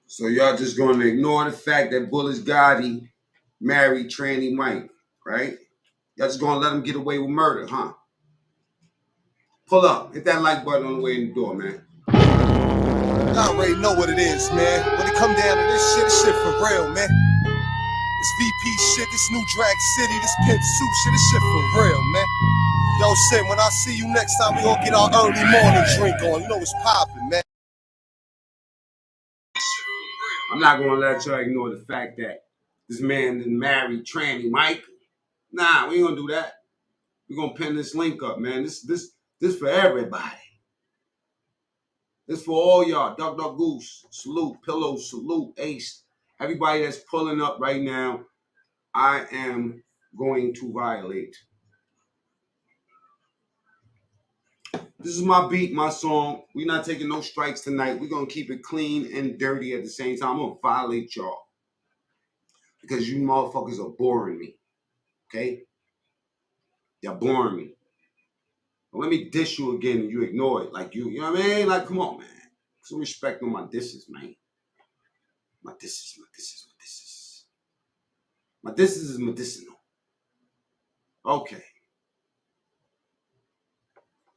So y'all just going to ignore the fact that Bulletz Gotti married Tranny Mike, right? Y'all just going to let him get away with murder, huh? Pull up. Hit that like button on the way in the door, man. I already know what it is, man. When it come down to this shit for real, man. This VP shit, this new drag city, this pimp soup shit, this shit for real, man. Yo, Sid, when I see you next time, we gonna get our early morning drink on. You know what's poppin', man. I'm not going to let y'all ignore the fact that this man done married Tranny Mike. Nah, we ain't going to do that. We're going to pin this link up, man. This for everybody. This for all y'all. Duck, Duck, Goose. Salute. Pillow. Salute. Ace. Everybody that's pulling up right now, I am going to violate. This is my beat, my song. We're not taking no strikes tonight. We're going to keep it clean and dirty at the same time. I'm going to violate y'all. Because you motherfuckers are boring me. Okay? You're boring me. But let me diss you again and you ignore it. Like you know what I mean? Like, come on, man. Some respect on my disses, man. My disses. My disses is medicinal. Okay.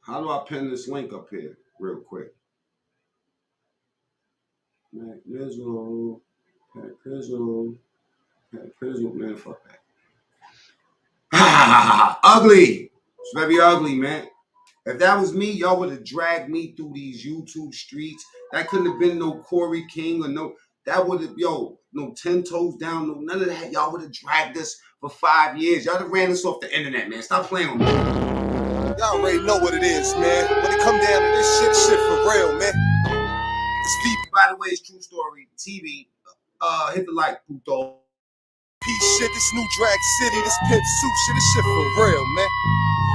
How do I pin this link up here real quick? Mac Mizzle, Pat Pizzle, man, fuck that. Ugly. It's very ugly, man. If that was me, y'all would have dragged me through these YouTube streets. That couldn't have been no Corey King or no, that would have, no 10 toes down, no, none of that. Y'all would have dragged us for 5 years. Y'all have ran us off the internet, man. Stop playing with me. Y'all already know what it is, man. When it come down to this shit for real, man. It's VP. By the way, it's True Story TV. Hit the like, puto. Shit, this new drag city, this pimp soup shit, this shit for real, man.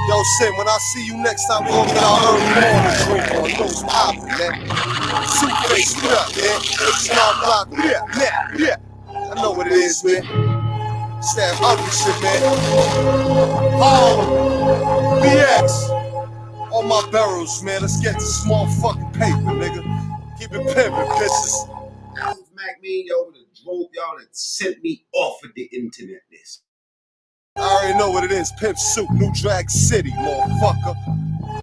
Yo, Sid, when I see you next time, we gonna get our early morning drink on. You know what's poppin', man. Suitcase, what up, man? H&R block, yeah. I know what it is, man. It's that ugly shit, man. Oh, BX. All my barrels, man. Let's get this small fucking paper, nigga. Keep it pimpin', bitches. That was Mac me, y'all would have drove y'all that sent me off of the internet list. I already know what it is. Pimp Soup, New Drag City, motherfucker.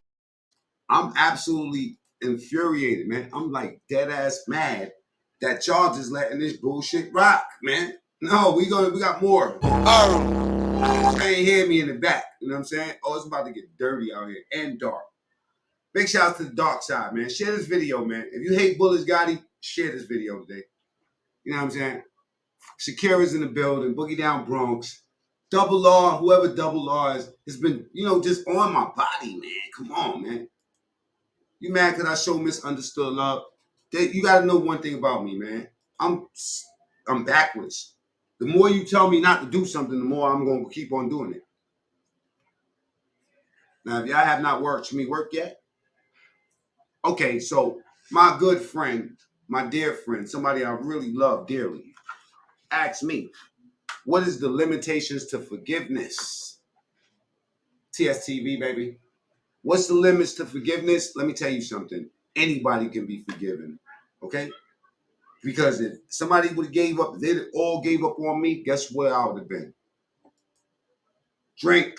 I'm absolutely infuriated, man. I'm like dead ass mad that y'all just letting this bullshit rock, man. No, we got more. You ain't hear me in the back. You know what I'm saying? Oh, it's about to get dirty out here and dark. Big shout out to the dark side, man. Share this video, man. If you hate Bulletz Gotti, share this video today. You know what I'm saying? Shakira's in the building, Boogie Down Bronx. Double R, whoever Double R is, has been, just on my body, man. Come on, man. You mad because I show misunderstood love? You got to know one thing about me, man. I'm backwards. The more you tell me not to do something, the more I'm going to keep on doing it. Now, if y'all have not watched me work yet, okay, so my good friend, my dear friend, somebody I really love dearly, asked me, what is the limitations to forgiveness? TSTV, baby. What's the limits to forgiveness? Let me tell you something. Anybody can be forgiven, okay? Because if somebody would have gave up, they all gave up on me, guess where I would have been? Drink.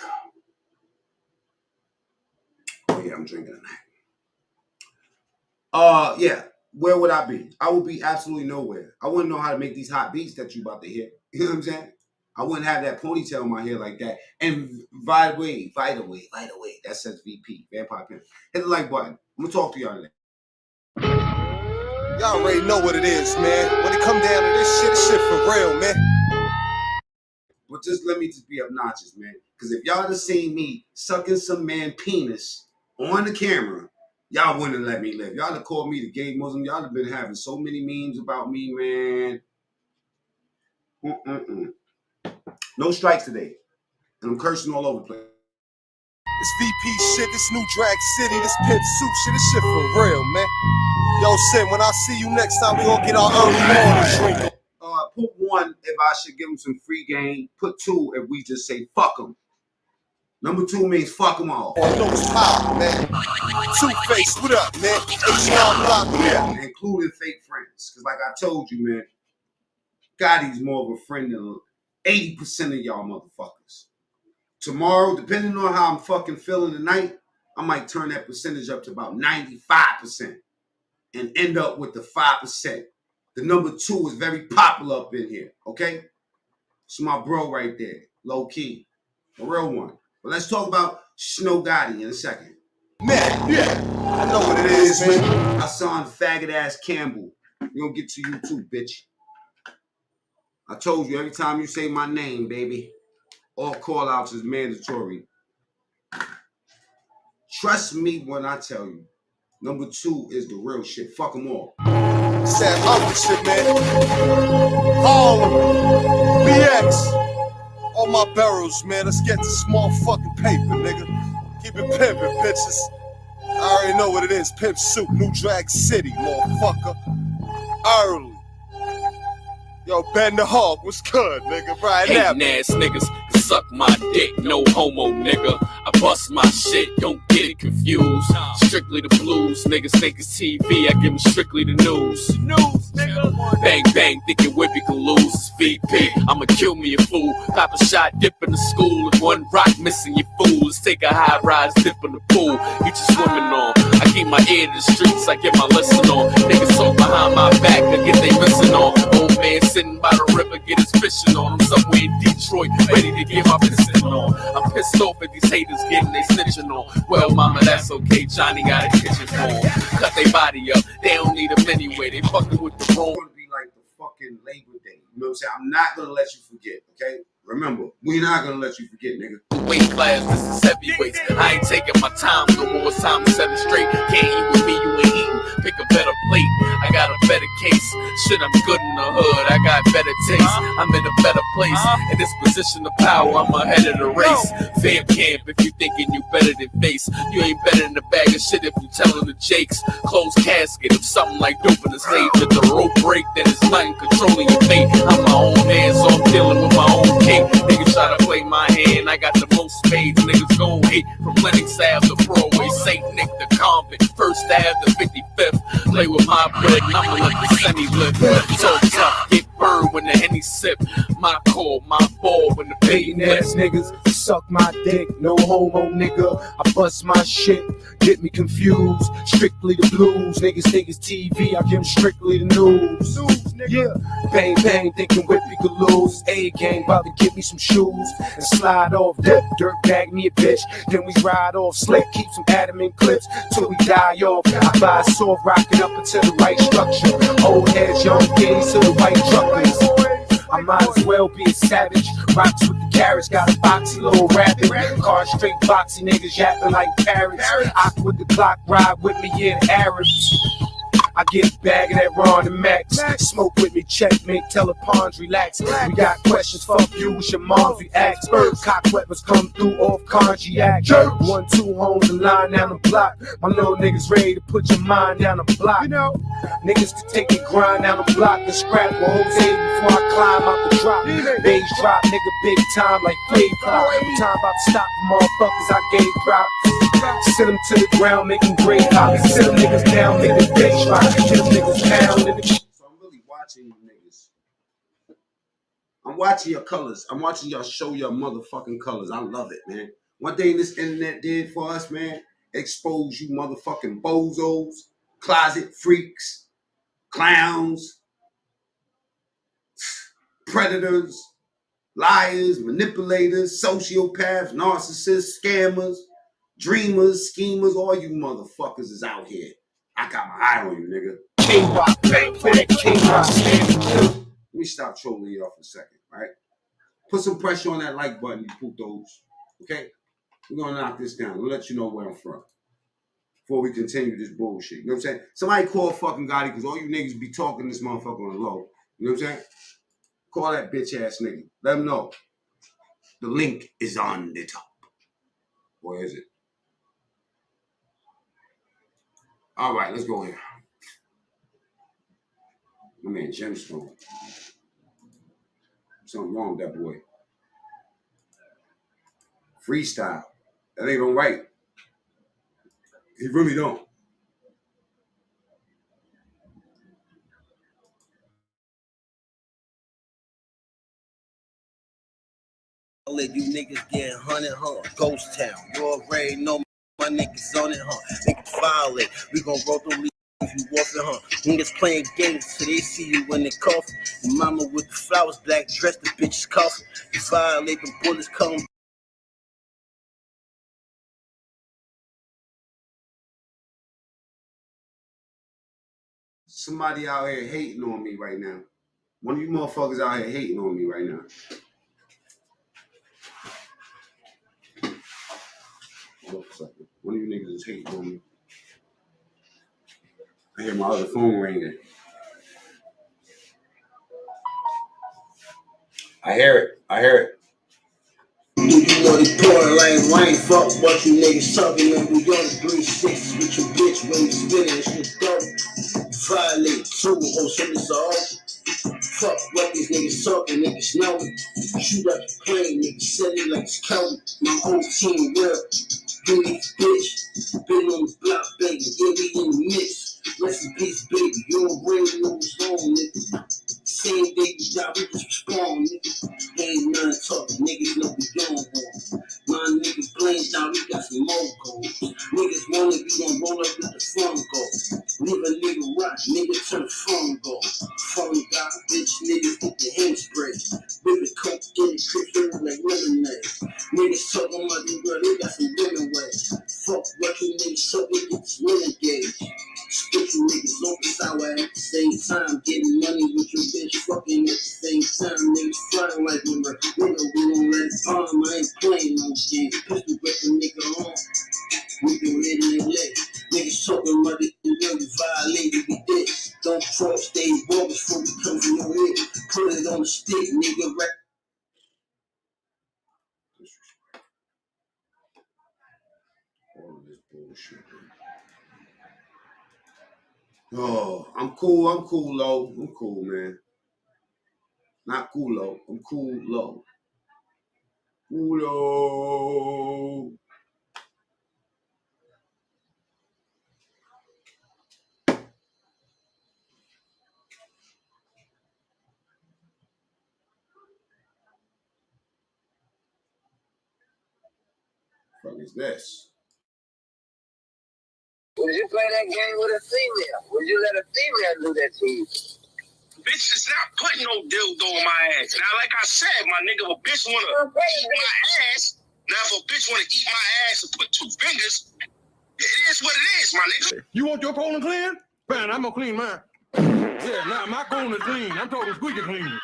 Oh, yeah, I'm drinking tonight. Yeah. Where would I be? I would be absolutely nowhere. I wouldn't know how to make these hot beats that you about to hear. You know what I'm saying? I wouldn't have that ponytail in my hair like that. And Vita Way. That says VP, Vampire Pimp. Hit the like button. I'm going to talk to y'all today. Y'all already know what it is, man. When it come down to this shit for real, man. But just let me just be obnoxious, man. Because if y'all had seen me sucking some man penis on the camera, y'all wouldn't have let me live. Y'all have called me the gay Muslim. Y'all have been having so many memes about me, man. No strikes today. And I'm cursing all over the place. This VP shit, this new drag city, this pimp soup shit, this shit for real, man. Yo, Sid, when I see you next time, we gonna get our early morning drink. Put 1 if I should give them some free game. Put 2 if we just say fuck them. Number 2 means fuck them all. On those pop, man. Two-Face, what up, man? H&R Block, yeah. Including fake friends. Because like I told you, man, Gotti's more of a friend than 80% of y'all motherfuckers. Tomorrow, depending on how I'm fucking feeling tonight, I might turn that percentage up to about 95% and end up with the 5%. The number 2 is very popular up in here, okay? It's my bro right there, low key, a real one. But let's talk about Snow Gotti in a second. Man, yeah, I know what it is, man. My son, faggot ass Campbell. We gonna get to you too, bitch. I told you every time you say my name, baby, all call outs is mandatory. Trust me when I tell you. Number 2 is the real shit. Fuck them all. Sam Humphrey shit, man. Harlem, BX. All my barrels, man. Let's get this small fucking paper, nigga. Keep it pimpin', bitches. I already know what it is. Pimp Suit, New Drag City, motherfucker. Early. Yo, Ben the Hawk, what's good, nigga? Right now. Hating ass niggas can suck my dick, no homo, nigga. I bust my shit, don't get it confused. Strictly the blues, niggas think it's TV, I give them strictly the news. News, nigga. Bang, bang, thinking Whippy can lose. It's VP, I'ma kill me a fool. Pop a shot, dip in the school. If one rock missing, you fool. Let's take a high rise, dip in the pool. Get you swimming on. I keep my ear to the streets, I get my lesson on. Niggas talk behind my back, I get they missing on. Old man sitting by the river, get his fishing on. I'm somewhere in Detroit, ready to get my piston on. I'm pissed off at these haters getting they snitching on. Well, mama, that's okay, Johnny got a kitchen for 'em. Cut they body up, they don't need them anyway. They fucking with the wrong. It's gonna be like the fucking Labor Day. You know what I'm saying? I'm not gonna let you forget, okay? Remember, we're not gonna let you forget, nigga. Weight class, this is heavyweights. I ain't taking my time, no more. It's time to set it straight. Can't eat with me, you ain't eating. Pick a better plate, I got a better case. Shit, I'm good in the hood, I got better taste. I'm in a better place, in this position of power, I'm ahead of the race. Fam camp, if you thinking you better than face, you ain't better than a bag of shit if you telling the jakes. Closed casket, if something like dope in the stage. If the rope break, then it's nothing controlling your fate. I'm my own man, so I'm dealing with my own cake. Niggas try to play my hand, I got the most spades. Niggas gon' hate from Lennox Ave to Broadway, St. Nick the Convent, First Ave to 55th. Play with my bread, I'ma let the semi live. So tough, get burned when the Henny sip. My call, my ball when the pain ass niggas suck my dick, no homo, nigga. I bust my shit, get me confused. Strictly the blues, niggas think it's TV, I give them strictly the news. Yeah, bang bang, thinking Whippy could lose. A-gang, about to get me some shoes and slide off that dirt bag me a bitch. Then we ride off slick, keep some adamant clips till we die off. I buy a sword, rocking up into the right structure. Old heads, young kids to the white truckers. I might as well be a savage. Rocks with the carrots, got a boxy little rabbit. Car straight boxy, niggas yapping like parrots. Ock with the clock, ride with me, yeah, the Arabs. I get a bag of that Ron and Max. Smoke with me, checkmate, tell the pawns relax. We got questions, fuck you, it's your mom's we ask. Cock weapons come through off Congiac. 1, 2 homes and line down the block. My little niggas ready to put your mind down the block. You know, niggas can take and grind down the block and scrap with Jose before I climb out the drop. Bass drop, nigga, big time like flame clock. Time about to stop the motherfuckers I gave props. Send them to the ground, make them great hot. Send them niggas down, make them bass rock. Get them niggas down in the... So I'm really watching you niggas. I'm watching your colors. I'm watching y'all show your motherfucking colors. I love it, man. One thing this internet did for us, man, expose you motherfucking bozos, closet freaks, clowns, predators, liars, manipulators, sociopaths, narcissists, scammers, dreamers, schemers, all you motherfuckers is out here. I got my eye on you, nigga. K-Rock, bang, bang, K-Rock. Let me stop trolling you off a second, right? Put some pressure on that like button, you putos. Okay? We're gonna knock this down. We'll let you know where I'm from before we continue this bullshit. You know what I'm saying? Somebody call fucking Gotti, because all you niggas be talking this motherfucker on the low. You know what I'm saying? Call that bitch ass nigga. Let him know. The link is on the top. Or is it? All right, let's go here. My man Gemstone. Something wrong with that boy. Freestyle. That ain't no right. He really don't. I'll let you niggas get hunted, huh? Ghost town. You already know my niggas on it, huh? Niggas violate. We gon' roll through leave you walking, huh? Niggas playing games till they see you in the coffin. Your mama with the flowers, black dress, the bitch's coffin. You violate, the bullets come. Somebody out here hating on me right now. One of you motherfuckers out here hating on me right now. Hold up a second. One of you niggas is hating on me. I hear my other phone ringing. I hear it. I hear it. You know they pouring like rain. Fuck what you niggas talking, man. We on the 360s with your bitch when we spinning. It's your dope. Violate, two, oh, so it's all. Fuck what these niggas talking, niggas know it. Shoot up the plane, niggas send it like it's counting. My whole team real. Do this bitch. Been on the block, baby. Yeah, we in the mix. Rest in peace, baby. You already know what's wrong, nigga. Same day you die, we just respond, nigga. Ain't nothing talking, niggas know we going home. My niggas blame down, we got some more goals. Niggas want it, we gon' roll up with the phone go. Leave a nigga rock, nigga turn phone go. Phone guy, bitch, niggas get the hand spray. Whip it, coke, get it, crip, feeling like lemonade. Niggas talking about them girl, they got some women ways. Fuck what you niggas talking, get this renegade. Spit you niggas open sour at the same time. Getting money with your bitch fucking at the same time. Niggas flying like me, bro. Nigga, we gon' let it bomb. I ain't playing no games. Pistol grip a nigga on. Nigga ready to lit. Niggas talking about it, you know, violated, we did. Don't cross, stay walk before we come from your head. Put it on the stick, nigga, right. All of this bullshit, man. Oh, I'm cool, low. I'm cool, man. Not cool, low. I'm cool, low. Cool, low. What the fuck is this? Would you play that game with a female? Would you let a female do that to you? Bitch is not putting no dildo on my ass. Now, like I said, my nigga, if a bitch wanna eat my ass, now if a bitch wanna eat my ass and put two fingers, it is what it is, my nigga. You want your colon clean? Fine, I'm gonna clean mine. Yeah, nah, my colon is clean. I'm talking squeaky clean.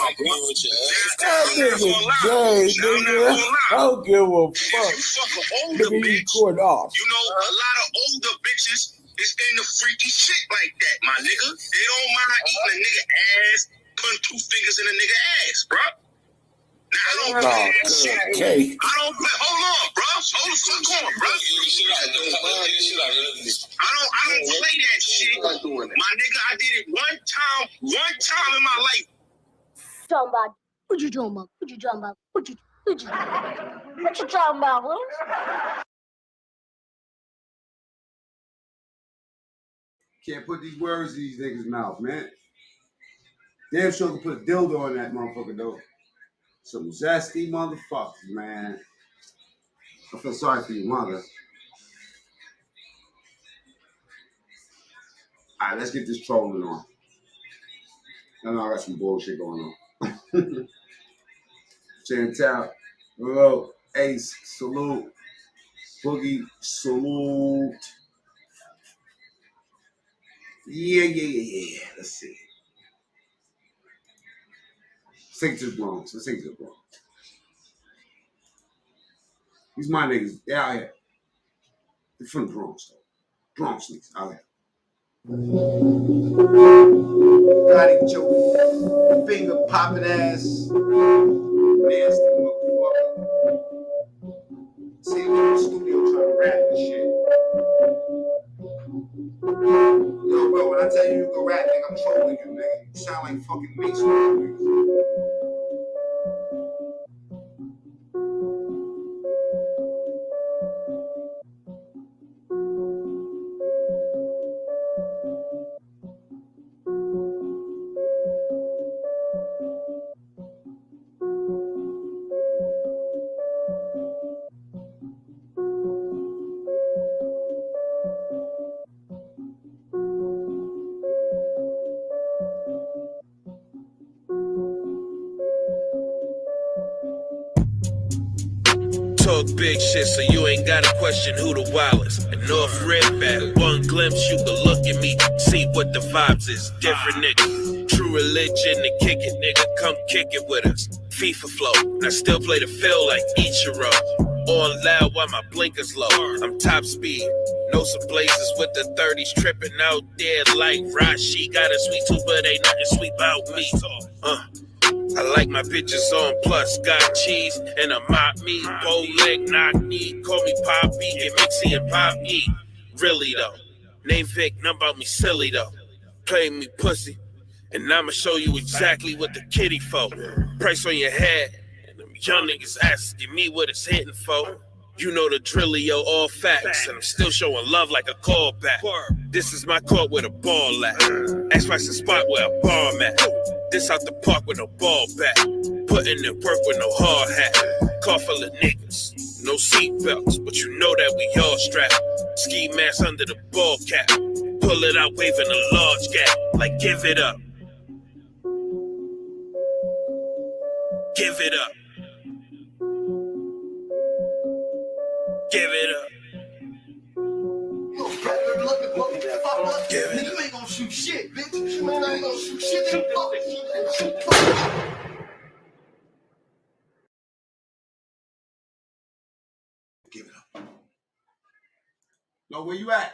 I'm going with you. That nigga gay, nigga. I don't give a fuck. If you fuck an older Nigga, you bitch, cord off. you know, a lot of older bitches is into freaky shit like that, my nigga. They don't mind eating a nigga ass, putting two fingers in a nigga ass, bro. Now, I don't play that shit. Okay. I don't play. Hold on, bro. Hold the fuck on, bro. I don't play that shit. My nigga, I did it one time in my life. Somebody. What you talking about? What you talking about? What you talking about, Willis? Can't put these words in these niggas' mouth, man. Damn sure can put a dildo in that motherfucker, though. Some zesty motherfuckers, man. I feel sorry for your mother. Alright, let's get this trolling on. I know I got some bullshit going on. Chantal, hello, Ace, salute. Boogie, salute. Yeah. Let's see. Let's take it to the Bronx. These my niggas, they out here. They're from the Bronx, though. Bronx niggas out here. Gotti with your finger popping ass. Nasty motherfucker. See you in the studio trying to rap and shit. Yo, bro, when I tell you can rap, nigga, I'm trolling you, nigga. You sound like fucking Mason, nigga. talk big shit, so you ain't gotta question who the wildest. And North Redback, one glimpse, you can look at me, see what the vibes is. Different nigga, true religion and kick it, nigga. Come kick it with us. FIFA flow, and I still play the field like Ichiro. On loud while my blinkers low. I'm top speed. Know some blazers with the 30s tripping out there like Rashi. Got a sweet tooth, but ain't nothing sweet about me. I like my bitches on plus, got cheese and a mop me, bow leg, knock knee, call me Poppy, get mixy and pop E. Really though, name Vic, none about me silly though. Play me pussy, and I'ma show you exactly what the kitty for. Price on your head, and them young niggas asking me what it's hitting for. You know the drillio, all facts, and I'm still showing love like a callback. This is my court with a ball at. X-Price the spot where I bomb at. This out the park with no ball bat. Putting in work with no hard hat. Car full of niggas, no seat belts, but you know that we all strapped. Ski mask under the ball cap. Pull it out, waving a large gap. Like give it up. Give it up. Give it up. Give it up. You ain't gonna shoot shit, bitch. Man, I ain't gonna shoot shit. Give it up. No, where you at?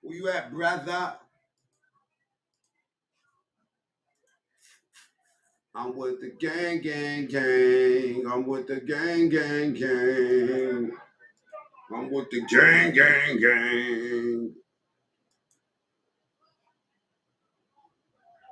Where you at, brother? I'm with the gang, gang, gang. I'm with the gang, gang, gang. I'm with the gang, gang, gang. I'm with the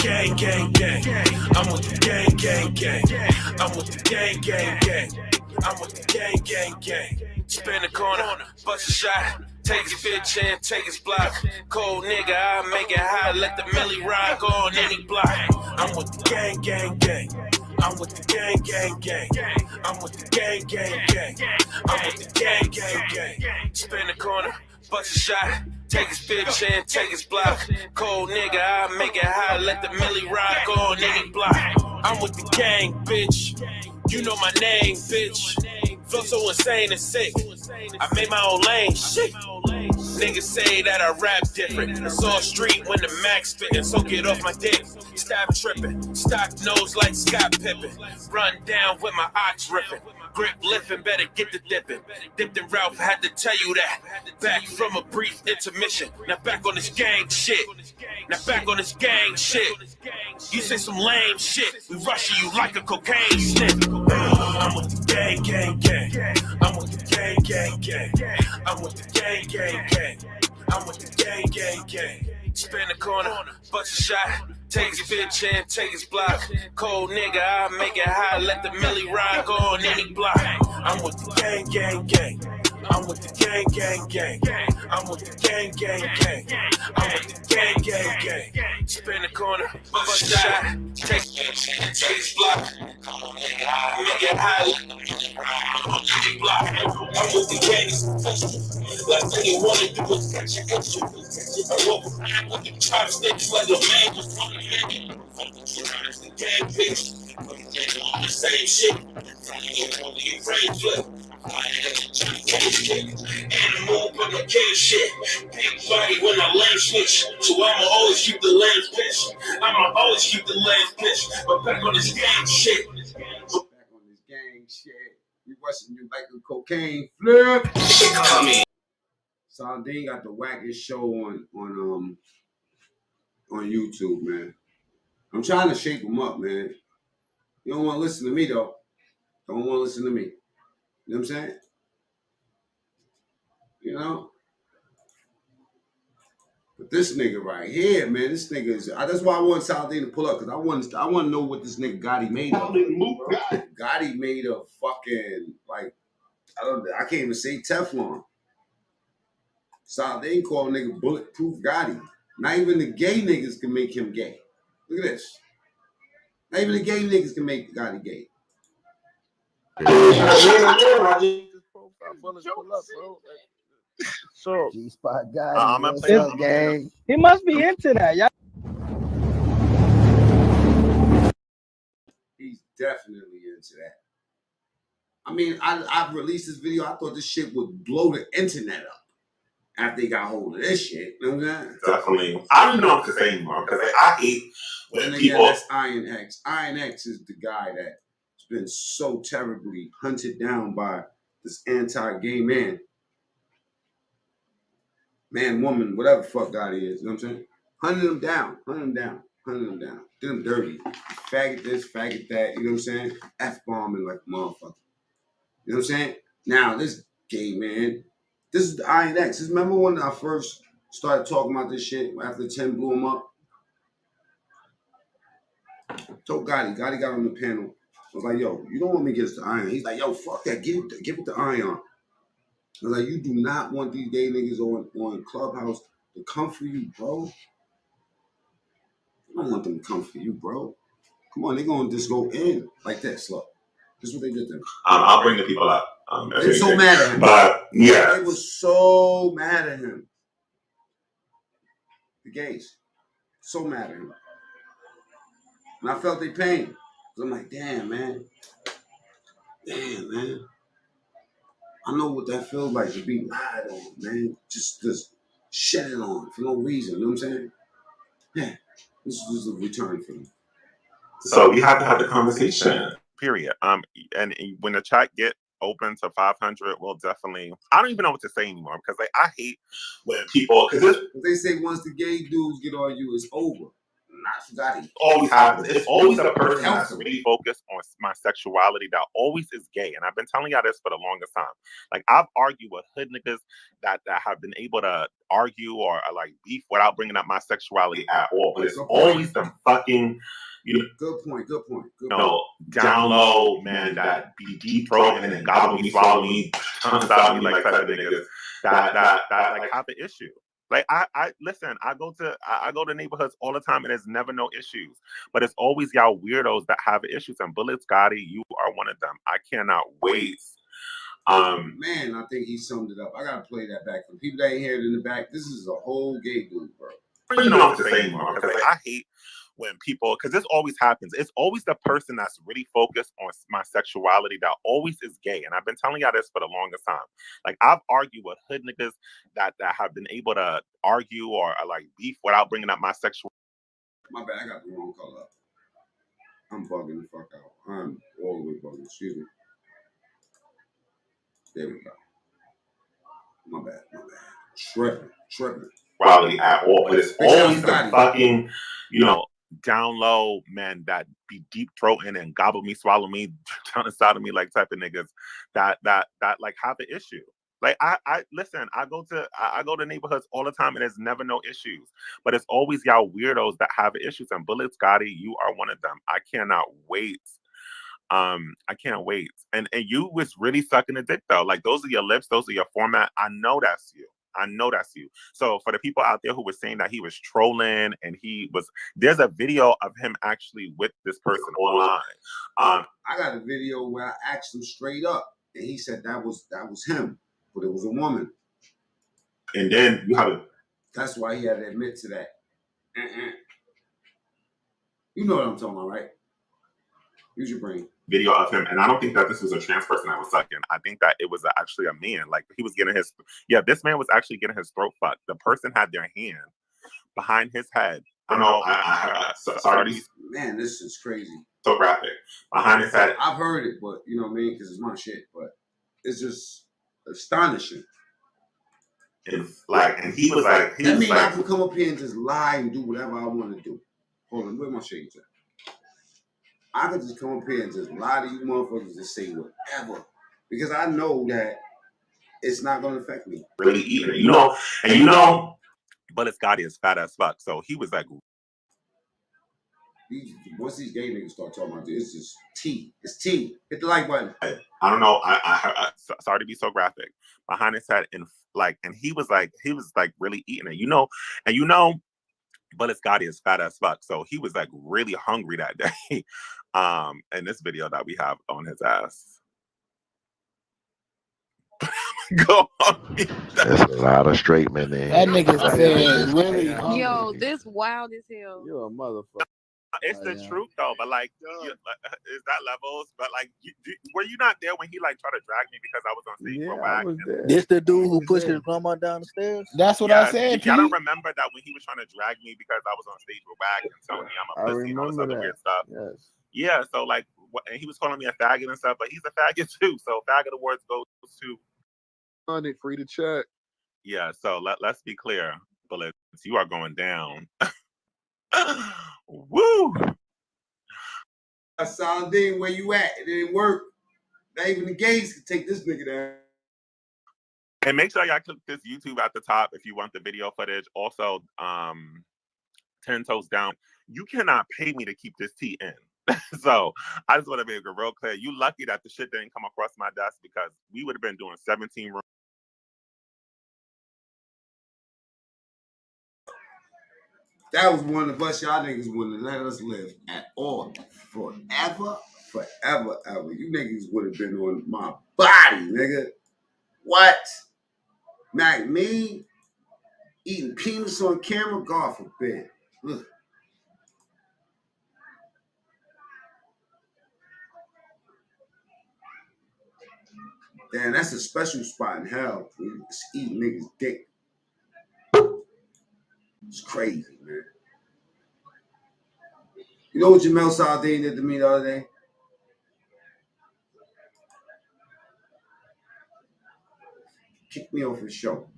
gang, gang, gang. I'm with the gang, gang, gang. I'm with the gang, gang, gang. I'm with the gang, gang, gang. Spin the corner, bust a shot. Take his bitch and take his block. Cold nigga, I make it high. Let the milli ride, go on any block. I'm with the gang, gang, gang. I'm with the gang, gang, gang. I'm with the gang, gang, gang. I'm with the gang, gang, gang. Spin the corner, bust a shot. Take his bitch and take his block. Cold nigga, I make it high. Let the milli ride, go on any block. I'm with the gang, bitch. You know my name, bitch. Flow so insane and sick. I made my own lane, shit. Niggas say that I rap different. It's all street when the Mac spittin', so get off my dick. Stop trippin', stock nose like Scott Pippen. Run down with my ox rippin'. Grip lifting, better get the dipping. Dipped in Ralph, had to tell you that. Back from a brief intermission. Now back on this gang shit. Now back on this gang shit. You say some lame shit. We rushing you like a cocaine sniff. I'm with the gang, gang, gang. I'm with the gang, gang, gang. I'm with the gang, gang, gang. I'm with the gang, gang, gang. Spin the corner, bust a shot. Take his bitch and take his block. Cold nigga, I make it high. Let the milli ride, go on any block. I'm with the gang, gang, gang. I'm with the gang, gang, gang. I'm with the gang, gang, gang. I'm with the gang, gang, gang. Spin the corner, bust a shot. Take his block. Make it high. Let the milli ride, go on any block. I'm with the gang. Like when you wanna do it, catch it. I walk around with the chopsticks like a man was fucking hanging. The gang bitch. On the same shit. You brain flip. Animal but no kid shit. Big body when I lane switch. So I'ma always keep the lane pitch. I'ma always keep the lane pitch. But back on this gang shit. Back on this gang shit. We rushing you like a cocaine flip. Sardine got the wackest show on YouTube, man. I'm trying to shape him up, man. You don't want to listen to me though. Don't want to listen to me. You know what I'm saying? You know? But this nigga right here, man, this nigga is. That's why I want Sardine to pull up, because I want to know what this nigga Gotti made of. Gotti made of fucking, like, I can't even say Teflon. Sardine called nigga bulletproof Gotti. Not even the gay niggas can make him gay. Look at this. Not even the gay niggas can make Gotti gay. So G-Spot Gotti. I'm gonna What's play up, gang? He must be into that. Y'all. He's definitely into that. I mean, I've released this video. I thought this shit would blow the internet up after they got hold of this shit. You know what I'm saying? Definitely. I don't even know what to say anymore because I hate when And people. again, that's Iron X. Iron X is the guy that's been so terribly hunted down by this anti-gay man. Man, woman, whatever the fuck God he is. You know what I'm saying? Hunting them down. Did them dirty. Faggot this, faggot that. You know what I'm saying? F-bombing like a motherfucker. You know what I'm saying? Now, this gay man, this is the Iron X. Remember when I first started talking about this shit after 10 blew him up? Told Gotti got on the panel. I was like, yo, you don't want me to get us the iron. He's like, yo, fuck that. Give it the iron. I was like, you do not want these gay niggas on Clubhouse to come for you, bro. I don't want them to come for you, bro. Come on, they're going to just go in like this. Look, this is what they did to him. I'll bring the people up. They were so mad at him. But, yeah. They were so mad at him. The gays. So mad at him. And I felt their pain. Because I'm like, damn, man. I know what that feels like to be lied on, man. Just shed it on for no reason. You know what I'm saying? Yeah. This is a return for me. So we have to have the conversation. Period. And when the chat get open to 500, we'll definitely. I don't even know what to say anymore because I hate when people because they say once the gay dudes get on you, it's over. Not Gotti. Always happens. It's always the person that's really focused on my sexuality that always is gay. And I've been telling y'all this for the longest time. Like I've argued with hood niggas that have been able to argue or like beef without bringing up my sexuality at all. But it's always the fucking. Good point. Down low, man, that be deep throating and gobble me, swallow me, tongue out me like type of niggas that like have an issue. Like I listen, I go to neighborhoods all the time and there's never no issues. But it's always y'all weirdos that have issues. And Bulletz Gotti, you are one of them. I cannot wait. Man, I think he summed it up. I gotta play that back for people that ain't hear it in the back. This is a whole gay dude, bro. I don't even know what to say anymore because I hate when people, because this always happens. It's always the person that's really focused on my sexuality that always is gay. And I've been telling y'all this for the longest time. Like I've argued with hood niggas that have been able to argue or like beef without bringing up my sexuality. My bad, I got the wrong color up. I'm bugging the fuck out. I'm all the way bugging. Excuse me. There we go. My bad. Tripping. Quality at all, but it's always the fucking, down low, man, that be deep throating and gobble me, swallow me, trying to side of me like type of niggas that like have an issue. Like I listen, I go to neighborhoods all the time and there's never no issues. But it's always y'all weirdos that have issues. And Bulletz Gotti, you are one of them. I cannot wait. I can't wait. And you was really sucking a dick though. Like those are your lips, those are your format. I know that's you. So for the people out there who were saying that he was trolling and there's a video of him actually with this person online. I got a video where I asked him straight up and he said that was him, but it was a woman. And then you have that's why he had to admit to that. You know what I'm talking about, right? Use your brain. Video of him, and I don't think that this was a trans person that was sucking. I think that it was actually a man. Like he was getting this man was actually getting his throat fucked. The person had their hand behind his head. I don't know. Sorry. Man, this is crazy. So graphic. Behind his head. I've heard it, but you know what I mean? Because it's my shit, but it's just astonishing. And he was like, I can come up here and just lie and do whatever I want to do. Hold on, where my shades at? I could just come up here and just lie to you motherfuckers and say whatever. Because I know that it's not going to affect me. Really either. Bulletz Gotti is fat as fuck. So he was like... Once these gay niggas start talking about this, it's just tea. It's tea. Hit the like button. I don't know. I sorry to be so graphic. Behind his head and he was like really eating it. Bulletz Gotti is fat as fuck, so he was like really hungry that day. In this video that we have on his ass. Go on. There's a lot of straight men in That here. nigga said really hungry. Yo, this wild as hell. You a motherfucker. It's the truth though, but like, is that levels? But like, were you not there when he like tried to drag me because I was on stage for whack? This the dude who pushed his grandma down the stairs? That's what I said. Y'all don't remember that when he was trying to drag me because I was on stage with whack and telling me I'm a pussy and all this other weird stuff. Yes. Yeah, so like, and he was calling me a faggot and stuff, but he's a faggot too. So faggot awards goes to. Honey, free to check. Yeah, so let's be clear, Bulletz, you are going down. Woo! Saladin, where you at? It didn't work. Not even the gays can take this nigga down. And make sure y'all click this YouTube at the top if you want the video footage. Also, 10 toes down. You cannot pay me to keep this tea in. So I just want to make it real clear. You lucky that the shit didn't come across my desk because we would have been doing 17 rooms. That was one of us, y'all niggas wouldn't have let us live at all. Forever, ever. You niggas would have been on my body, nigga. What? Mac, me eating penis on camera? God forbid. Ugh. Damn, that's a special spot in hell. You just eat niggas' dick. It's crazy, man. You know what Jamel Saladin did to me the other day? Kicked me off his show.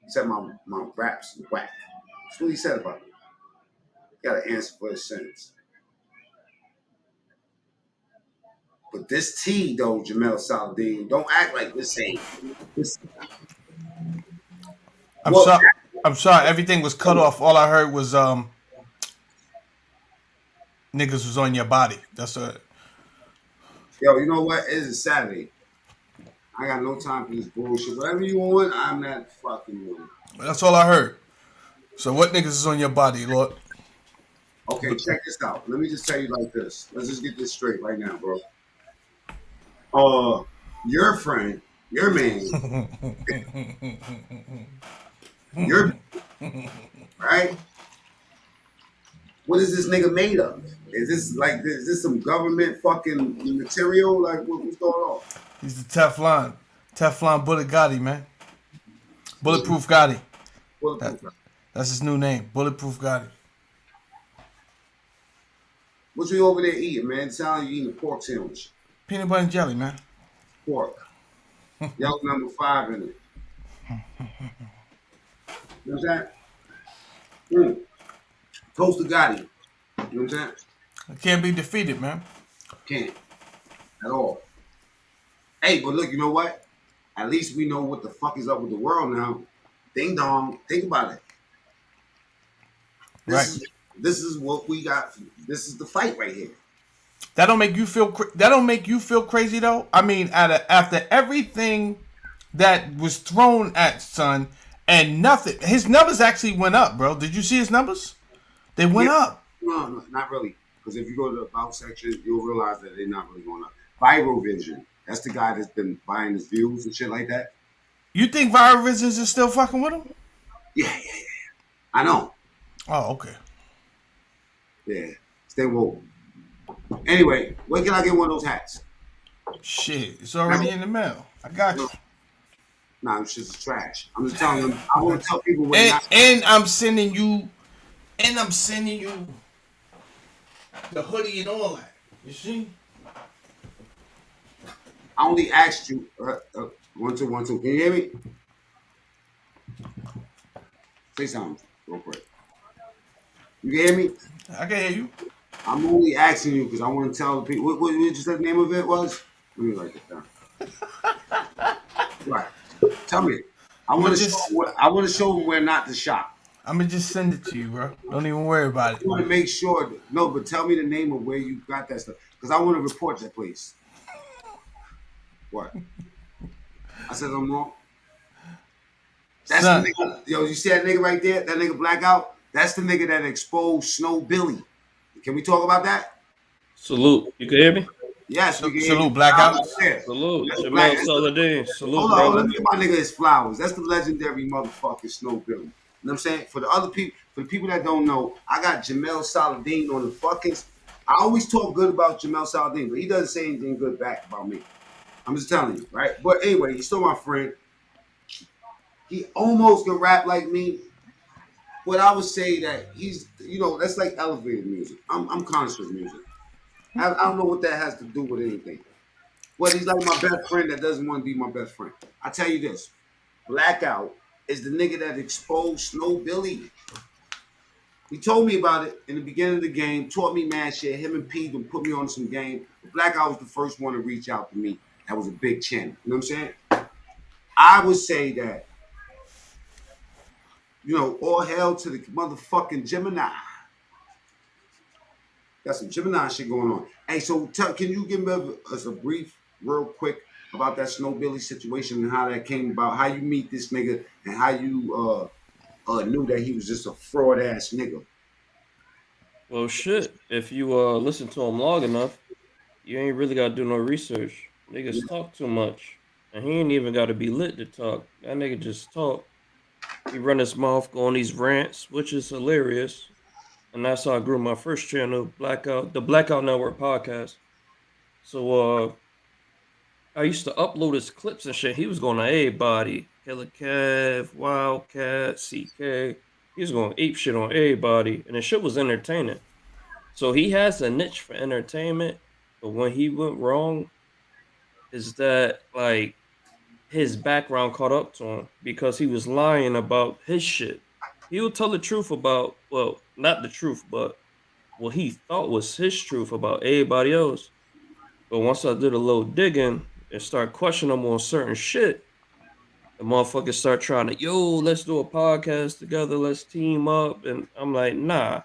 Said my raps whack. That's what he said about me. Got to answer for his sentence. But this tea, though, Jamel Saladin, don't act like this ain't. I'm sorry. Everything was cut off. All I heard was niggas was on your body. That's it. Yo, you know what? It is Saturday. I got no time for this bullshit. Whatever you want, I'm not fucking with it. That's all I heard. So what niggas is on your body, Lord? Okay, check this out. Let me just tell you like this. Let's just get this straight right now, bro. Your friend, your man, your right? What is this nigga made of? Is this some government fucking material? Like what's going on? He's the Teflon Bulletz Gotti, man. Bulletproof Gotti. That's his new name, Bulletproof Gotti. What you over there eating, man? It sounds like you eating a pork sandwich. Peanut butter and jelly, man. Pork. Yellow number 5 in it. You know what I'm saying? Toasted Gotti. You know what I'm saying? I can't be defeated, man. Can't. At all. Hey, but look, you know what? At least we know what the fuck is up with the world now. Ding dong. Think about it. This is what we got. This is the fight right here. That don't make you feel crazy though. I mean, after everything that was thrown at son and nothing, his numbers actually went up, bro. Did you see his numbers? They went up. No, not really. Because if you go to the about section, you'll realize that they're not really going up. Viral Vision. That's the guy that's been buying his views and shit like that. You think Viral Visions is still fucking with him? Yeah. I know. Oh, okay. Yeah. Stay woke. Anyway, when can I get one of those hats? Shit, it's already in the mail. I got you. Nah, it's just trash. I'm just telling them. I want to tell people what. And I'm sending you the hoodie and all that. You see? I only asked you. 1 2 1 2. Can you hear me? Say something real quick. You can hear me? I can hear you. I'm only asking you because I want to tell the people. What you said the name of it was? Let me write it down. Right. Tell me. I want to show them where not to shop. I'm gonna just send it to you, bro. Don't even worry about it. I want to make sure. No, but tell me the name of where you got that stuff because I want to report that place. What? I said I'm wrong. That's Son. the nigga. Yo, you see that nigga right there? That nigga Blackout? That's the nigga that exposed Snow Billy. Can we talk about that? Salute. You can hear me? Yes, we can hear you. Salute, Blackout. Salute. That's Black. Jamel That's Saladin. the, Salute, hold on, brother. let me give my nigga his flowers. That's the legendary motherfucking Snow Billy. You know what I'm saying? For the other people, for the people that don't know, I got Jamel Saladin on the fucking. I always talk good about Jamel Saladin, but he doesn't say anything good back about me. I'm just telling you, right? But anyway, he's still my friend. He almost can rap like me, but I would say that he's, that's like elevated music. I'm conscious music. I don't know what that has to do with anything. But he's like my best friend that doesn't want to be my best friend. I tell you this, Blackout is the nigga that exposed Snow Billy. He told me about it in the beginning of the game, taught me mad shit. Him and Pete would put me on some game. But Blackout was the first one to reach out to me. That was a big channel. You know what I'm saying? I would say that, all hail to the motherfucking Gemini. Got some Gemini shit going on. Hey, so can you give us a brief, real quick, about that Snow Billy situation and how that came about, how you meet this nigga, and how you knew that he was just a fraud ass nigga? Well, shit. If you listen to him long enough, you ain't really gotta do no research. Niggas talk too much, and he ain't even gotta be lit to talk. That nigga just talk. He run his mouth, go on these rants, which is hilarious. And that's how I grew my first channel, the Blackout Network podcast. So I used to upload his clips and shit. He was going to everybody. Killer Kev, Wildcat, CK. He was going ape shit on everybody. And the shit was entertaining. So he has a niche for entertainment. But when he went wrong, is that like his background caught up to him because he was lying about his shit. He would tell the truth about, well, not the truth, but what he thought was his truth about everybody else. But once I did a little digging and start questioning him on certain shit, the motherfuckers start trying to, let's do a podcast together, let's team up. And I'm like, nah,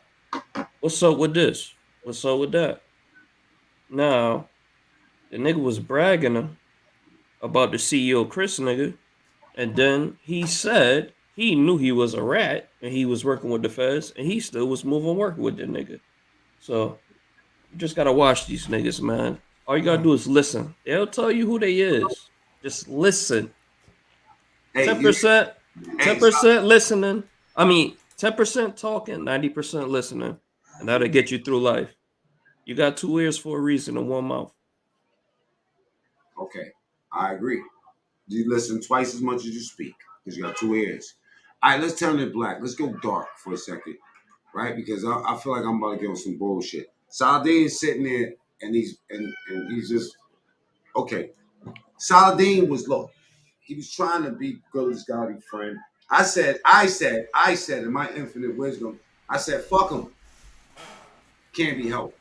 what's up with this? What's up with that? Now, the nigga was bragging about the CEO Chris nigga. And then he said he knew he was a rat and he was working with the feds and he still was moving work with the nigga. So you just gotta watch these niggas, man. All you gotta do is listen. They'll tell you who they is. Just listen. 10%, 10% listening. 10% talking, 90% listening. And that'll get you through life. You got 2 ears for a reason and 1 mouth. Okay, I agree. You listen twice as much as you speak because you got 2 ears. All right, let's turn it black. Let's go dark for a second, right? Because I feel like I'm about to get on some bullshit. Saladin's sitting there and he's just okay. Saladin was low. He was trying to be Bulletz Gotti friend. I said in my infinite wisdom, I said, fuck him. Can't be helped.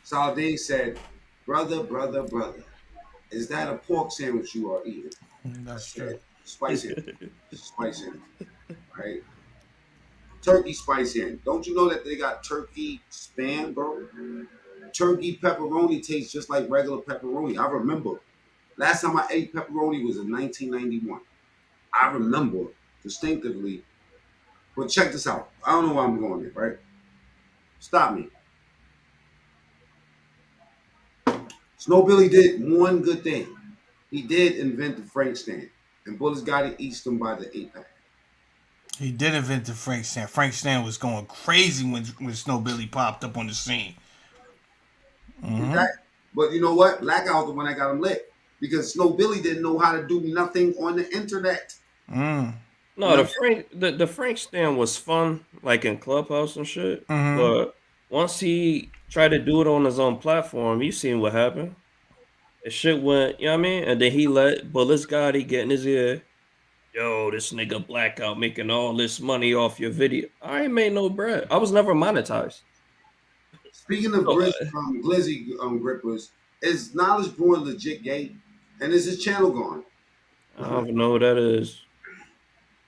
Saladin said, brother, is that a pork sandwich you are eating? That's true. Spice in. Right? Turkey spice in. Don't you know that they got turkey spam, bro? Turkey pepperoni tastes just like regular pepperoni. I remember. Last time I ate pepperoni was in 1991. I remember distinctively. But check this out. I don't know why I'm going there, right? Stop me. Snow Billy did one good thing. He did invent the Frank stand. And Bulletz Gotti eats them by the 8-pack. He did invent the Frank stand. Frank stand was going crazy when Snow Billy popped up on the scene. Mm-hmm. Right? But you know what? Blackout was the one that got him lit. Because Snow Billy didn't know how to do nothing on the internet. Mm. No, the Frank stand was fun, like in Clubhouse and shit. Mm-hmm. But once he tried to do it on his own platform, you seen what happened. The shit went, you know what I mean? And then he let Bulletz Gotti get in his ear. Yo, this nigga Blackout making all this money off your video. I ain't made no bread. I was never monetized. Speaking of Glizzy grippers, is Knowledge Born legit gay? And is his channel gone? I don't even know who that is.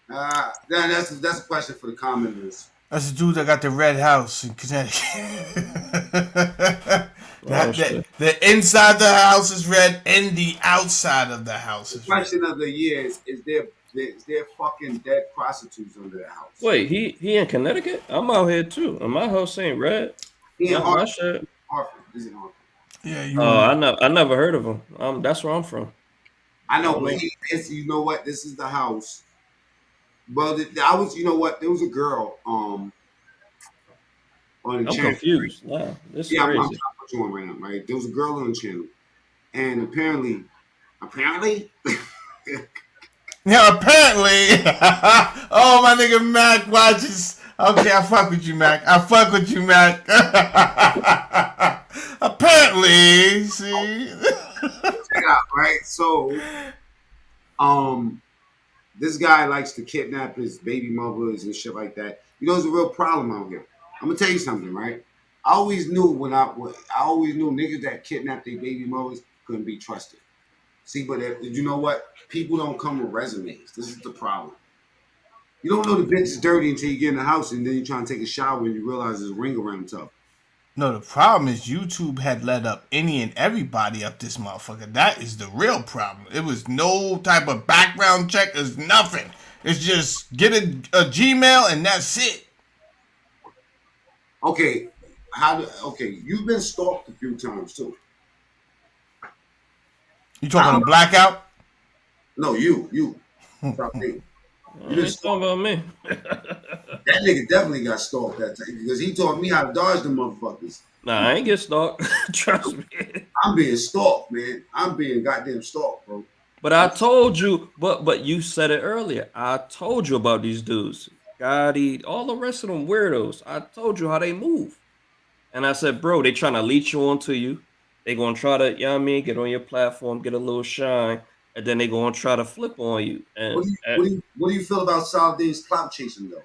That's a question for the commenters. That's the dude that got the red house in Connecticut. The inside the house is red and the outside of the house is red. The question of the year is there They're fucking dead prostitutes under the house. Wait, he in Connecticut? I'm out here too, and my house ain't red. He in My shit. Hartford. He's in Hartford. Yeah, Oh, I never heard of him. That's where I'm from. I know, but you know what? This is the house. Well, I was, you know what? There was a girl on the I'm channel. confused. Wow, this is I'm crazy. trying to put you on right now, right? There was a girl on the channel, and apparently, yeah, apparently. Oh, my nigga Mac watches. Okay, I fuck with you, Mac. Apparently, see. Check out, right? So, this guy likes to kidnap his baby mothers and shit like that. You know, there's a real problem out here. I'm gonna tell you something, right? I always knew niggas that kidnapped their baby mothers couldn't be trusted. See, but you know what? People don't come with resumes. This is the problem. You don't know the bitch is dirty until you get in the house and then you try and take a shower and you realize there's a ring around the top. No, the problem is YouTube had let up any and everybody up this motherfucker. That is the real problem. It was no type of background check. It's nothing. It's just get a Gmail and that's it. Okay, you've been stalked a few times too. You talking a blackout? No, you. Stop me. You been talking about me. That nigga definitely got stalked that time because he taught me how to dodge the motherfuckers. Nah, I ain't get stalked. Trust me. I'm being stalked, man. I'm being goddamn stalked, bro. But I told you, but you said it earlier. I told you about these dudes. Gotti, all the rest of them weirdos. I told you how they move. And I said, bro, they trying to leech you onto you. They gonna try to, you know what I mean, get on your platform, get a little shine, and then they gonna try to flip on you. And what do you feel about Saladin's clout chasing though?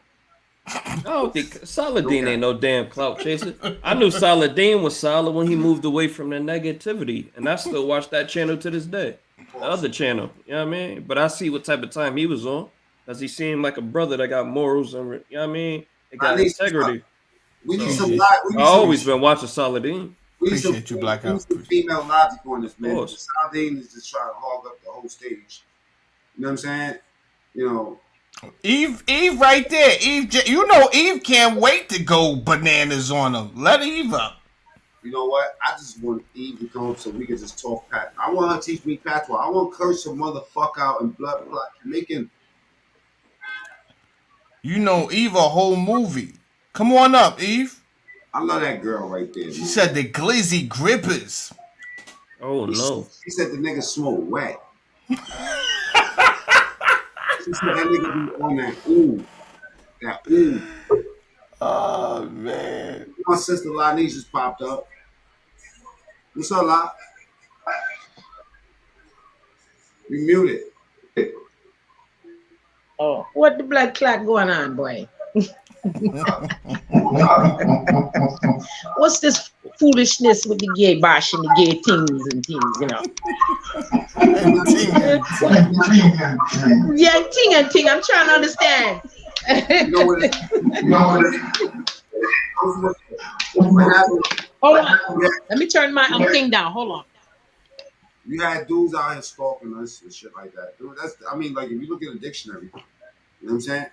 I don't think Saladin ain't no damn clout chaser. I knew Saladin was solid when he moved away from the negativity, and I still watch that channel to this day. The other channel, you know what I mean? But I see what type of time he was on, because he seemed like a brother that got morals and, you know what I mean? They got integrity. We need So, some I always been watching Saladin. Appreciate you, Blackout. We need some female logic on this, man. Saladin is just trying to hog up the whole stage. You know what I'm saying? You know. Eve right there. Eve, you know Eve can't wait to go bananas on him. Let Eve up. You know what? I just want Eve to come so we can just talk pat. I want her to teach me patois. I want to curse some motherfucker out and blood clot making. You know Eve a whole movie. Come on up, Eve. I love that girl right there. She said the glizzy grippers. Oh no. She said the nigga smoke wet. She said that nigga be on that ooh. That ooh. Oh man. My sister Lanice just popped up. What's up, La? You muted. Oh, what the blood clot going on, boy? What's this foolishness with the gay bash and the gay things and things, you know? Yeah, ting. I'm trying to understand. Hold on. Let me turn my thing down. Hold on. You had dudes out here stalking us and shit like that. Dude, like if you look at the dictionary, you know what I'm saying?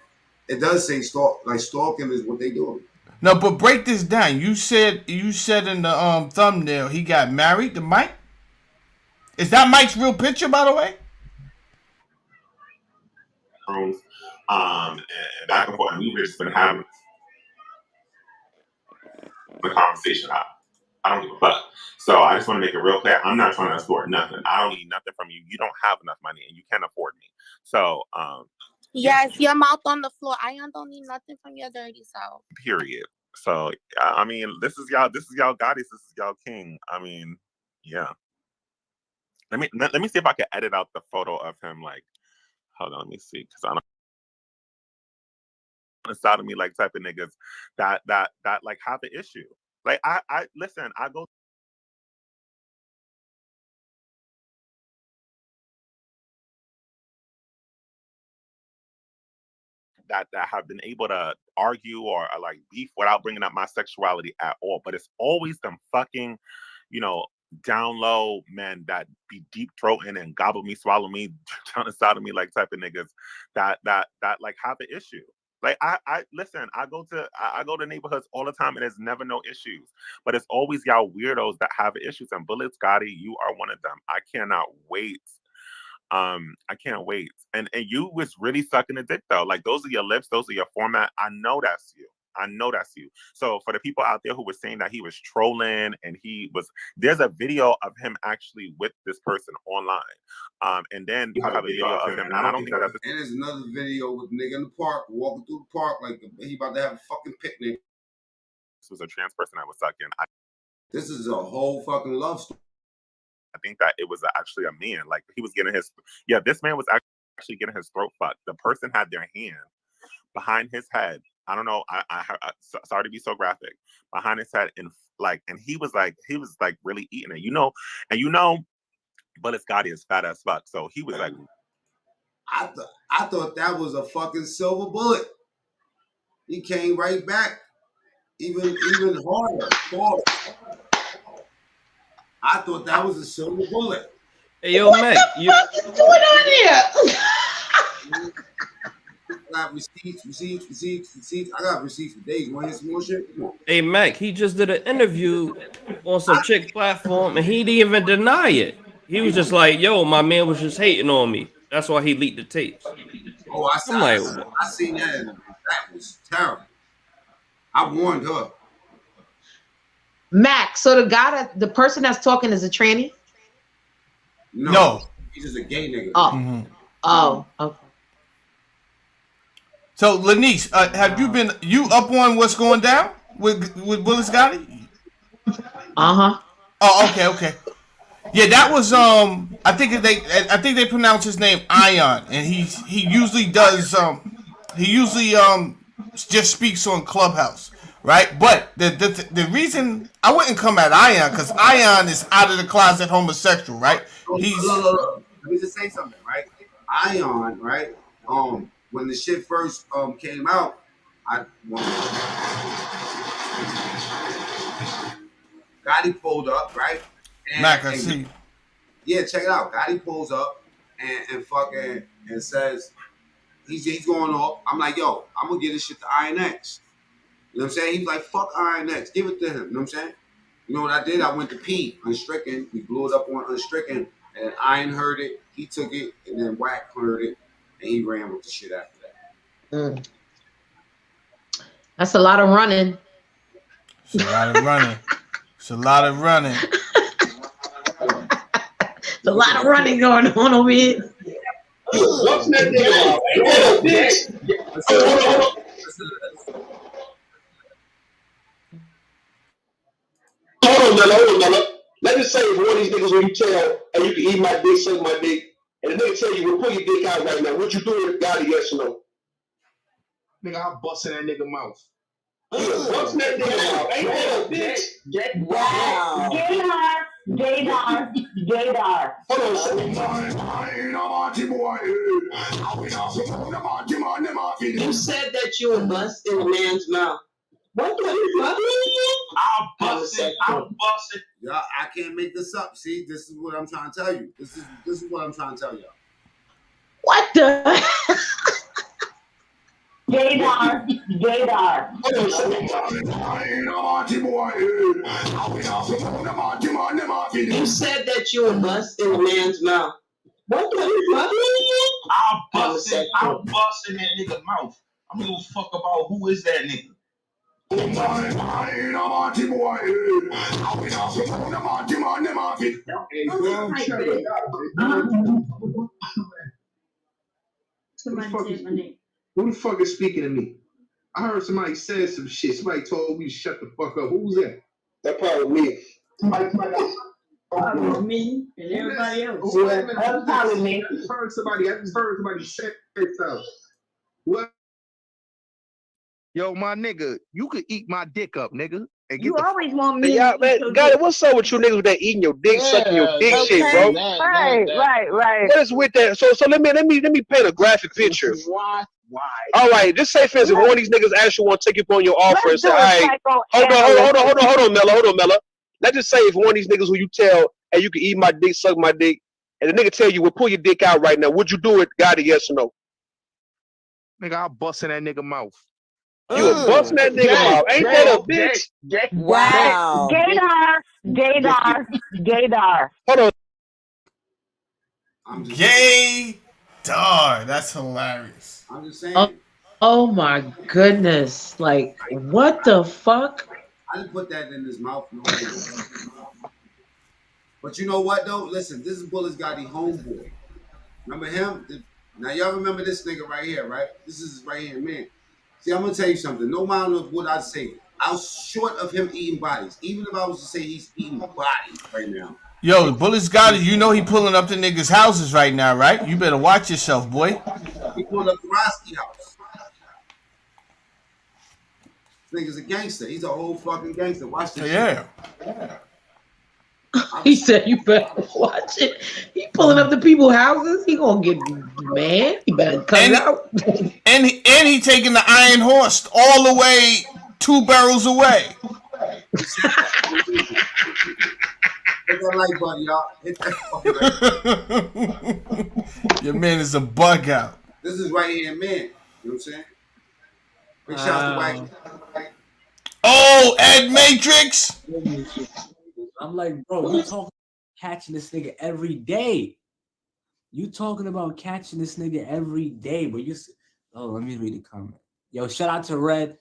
It does say stalk. Like stalking is what they do. No, but break this down. You said in the thumbnail he got married to Mike. Is that Mike's real picture, by the way? And back and forth, and we've just been having the conversation. I don't give a fuck. So I just want to make it real clear. I'm not trying to extort nothing. I don't need nothing from you. You don't have enough money, and you can't afford me. So yes, your mouth on the floor. I don't need nothing from your dirty self. Period. So I mean, this is y'all goddess. This is y'all king. I mean, yeah. Let me see if I can edit out the photo of him. Like, hold on, let me see, because I don't. Inside of me, like type of niggas that like have an issue. Like I listen. I go. That have been able to argue or like beef without bringing up my sexuality at all, but it's always them fucking, down low men that be deep throating and gobble me, swallow me, trying to side of me like type of niggas that like have an issue. Like I listen, I go to neighborhoods all the time and there's never no issues. But it's always y'all weirdos that have issues. And Bulletz Gotti, you are one of them. I cannot wait. I can't wait. And you was really sucking a dick though. Like those are your lips, those are your format. I know that's you. I know that's you. So for the people out there who were saying that he was trolling and there's a video of him actually with this person online. And then you have a video of him. And I don't think that's. And there's another video with the nigga in the park, walking through the park like he about to have a fucking picnic. This was a trans person that was sucking. This is a whole fucking love story. I think that it was actually a man. Like he was getting this man was actually getting his throat fucked. The person had their hand behind his head. I don't know. I sorry to be so graphic. Behind his head and he was really eating it, And Bulletz Gotti is fat as fuck, so he was like. I thought that was a fucking silver bullet. He came right back, even harder. I thought that was a silver bullet. Hey, yo, Mac, What is going on here? I got receipts. I got receipts for days. Want to hear some more shit? Come on. Hey, Mac, he just did an interview on some chick platform, and he didn't even deny it. He was just like, yo, my man was just hating on me. That's why he leaked the tapes. Oh, I seen that. And that was terrible. I warned her. Mac, so the person that's talking is a tranny? No. He's just a gay nigga. Oh. Mm-hmm. Oh, okay. So, Lanice, have you up on what's going down with Bulletz Gotti? Uh-huh. Oh, okay. Yeah, that was I think they pronounce his name Ion, and he usually does just speaks on Clubhouse, right? But the reason I wouldn't come at Ion because Ion is out of the closet homosexual, right? Look. Let me just say something, right? Ion, right? When the shit first came out, Gotti pulled up, right? Mac, I see. Yeah, check it out. Gotti pulls up and says he's going off. I'm like, yo, I'm gonna get this shit to INX. You know what I'm saying? He's like, fuck INX, give it to him. You know what I'm saying? You know what I did? I went to P, Unstricken. We blew it up on Unstricken, and Iron heard it. He took it, and then Wack heard it, and he ran with the shit after that. That's a lot of running. It's a lot of running. It's a lot of running. There's a lot of running going on over here. What's that nigga? Hold on, Mella. Let me say if one of these niggas when you tell, and you can eat my dick, suck my dick, and the nigga tell you, well, pull your dick out right now. What you doing with Gotti, yes or no? Nigga, I'll bust in that nigga mouth. What's that nigga mouth? Ain't that a bitch? Wow. Gaydar. Hold on a second. You said that you would bust in a man's mouth. What the fuck? I'll bust it. Y'all, I can't make this up. See, this is what I'm trying to tell you. This is what I'm trying to tell y'all. What the? Gaydar. You said that you would bust in a man's mouth. What the fuck? I'll bust in that nigga mouth. I'm gonna give a fuck about who is that nigga. Who the fuck is speaking to me? I heard somebody said some shit. Somebody told me to shut the fuck up. Who was that? That probably me. Probably me and everybody else. That's probably me. I just heard somebody say something. What? Yo, my nigga, you could eat my dick up, nigga. And You always want me. Hey, y'all, man, Gotti, what's up with you niggas that eating your dick, sucking your dick shit, bro? Right. What is with that? So let me paint a graphic picture. Why? All right, just say for instance, one of these niggas actually want to take you up on your offer and say, all right, hold on, Mella. let's just say if one of these niggas who you tell, hey, you can eat my dick, suck my dick, and the nigga tell you, well, pull your dick out right now. Would you do it? Got it? Yes or no? Nigga, I'll bust in that nigga mouth. You was busting that nigga mouth. Ain't that a bitch? Wow. Gaydar. Hold on. Gaydar. That's hilarious. I'm just saying. Oh my goodness. Like, what the fuck? I didn't put that in his mouth. No. But you know what though? Listen, this is Bulletz Gotti homeboy. Remember him? Now y'all remember this nigga right here, right? This is his right hand man. See, I'm gonna tell you something. No matter what I say, I was short of him eating bodies. Even if I was to say he's eating bodies right now. Yo, Bulletz Gotti, you know he pulling up to niggas' houses right now, right? You better watch yourself, boy. He pulled up the Roski house. This nigga's a gangster. He's a whole fucking gangster. Watch this shit. He said you better watch it. He pulling up to people's houses. He gonna get mad. He better cut it out. And he taking the Iron Horse all the way 2 barrels away. Hit that like button, y'all. Hit that fucking like. Your man is a bug out. This is right hand man. You know what I'm saying? Big shout out to White. Oh, Ed Matrix. I'm like, bro, you talking catching this nigga every day. You talking about catching this nigga every day, but you. Oh, let me read the comment. Yo, shout out to Red.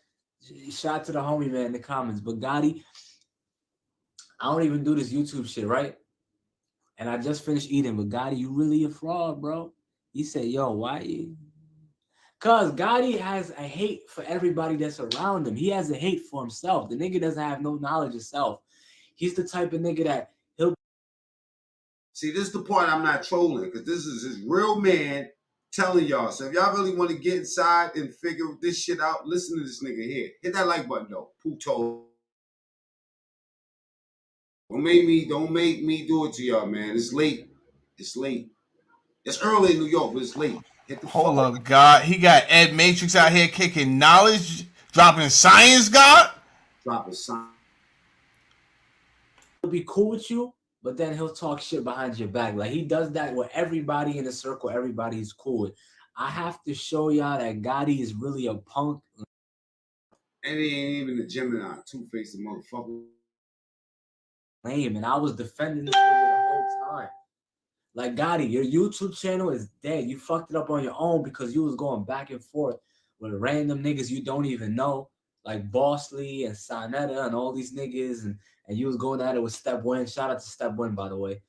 Shout out to the homie man in the comments. But Gotti, I don't even do this YouTube shit, right? And I just finished eating. But Gotti, you really a fraud, bro. He said, yo, why you? Cause Gotti has a hate for everybody that's around him. He has a hate for himself. The nigga doesn't have no knowledge of self. He's the type of nigga that he'll. See, this is the part I'm not trolling, because this is his real man telling y'all. So if y'all really want to get inside and figure this shit out, listen to this nigga here. Hit that like button though. Puto. Don't make me do it to y'all, man. It's late. It's late. It's early in New York, but it's late. Hit the Hold up, God. He got Ed Matrix out here kicking knowledge, dropping science, God. Dropping science. He'll be cool with you, but then he'll talk shit behind your back. Like he does that with everybody in the circle. Everybody he's cool with. I have to show y'all that Gotti is really a punk. And he ain't even a Gemini, two-faced motherfucker. Lame, and I was defending this nigga the whole time. Like Gotti, your YouTube channel is dead. You fucked it up on your own because you was going back and forth with random niggas you don't even know, like Bossly and Sonetta and all these niggas, and you was going at it with Step Win. Shout out to Step Win, by the way.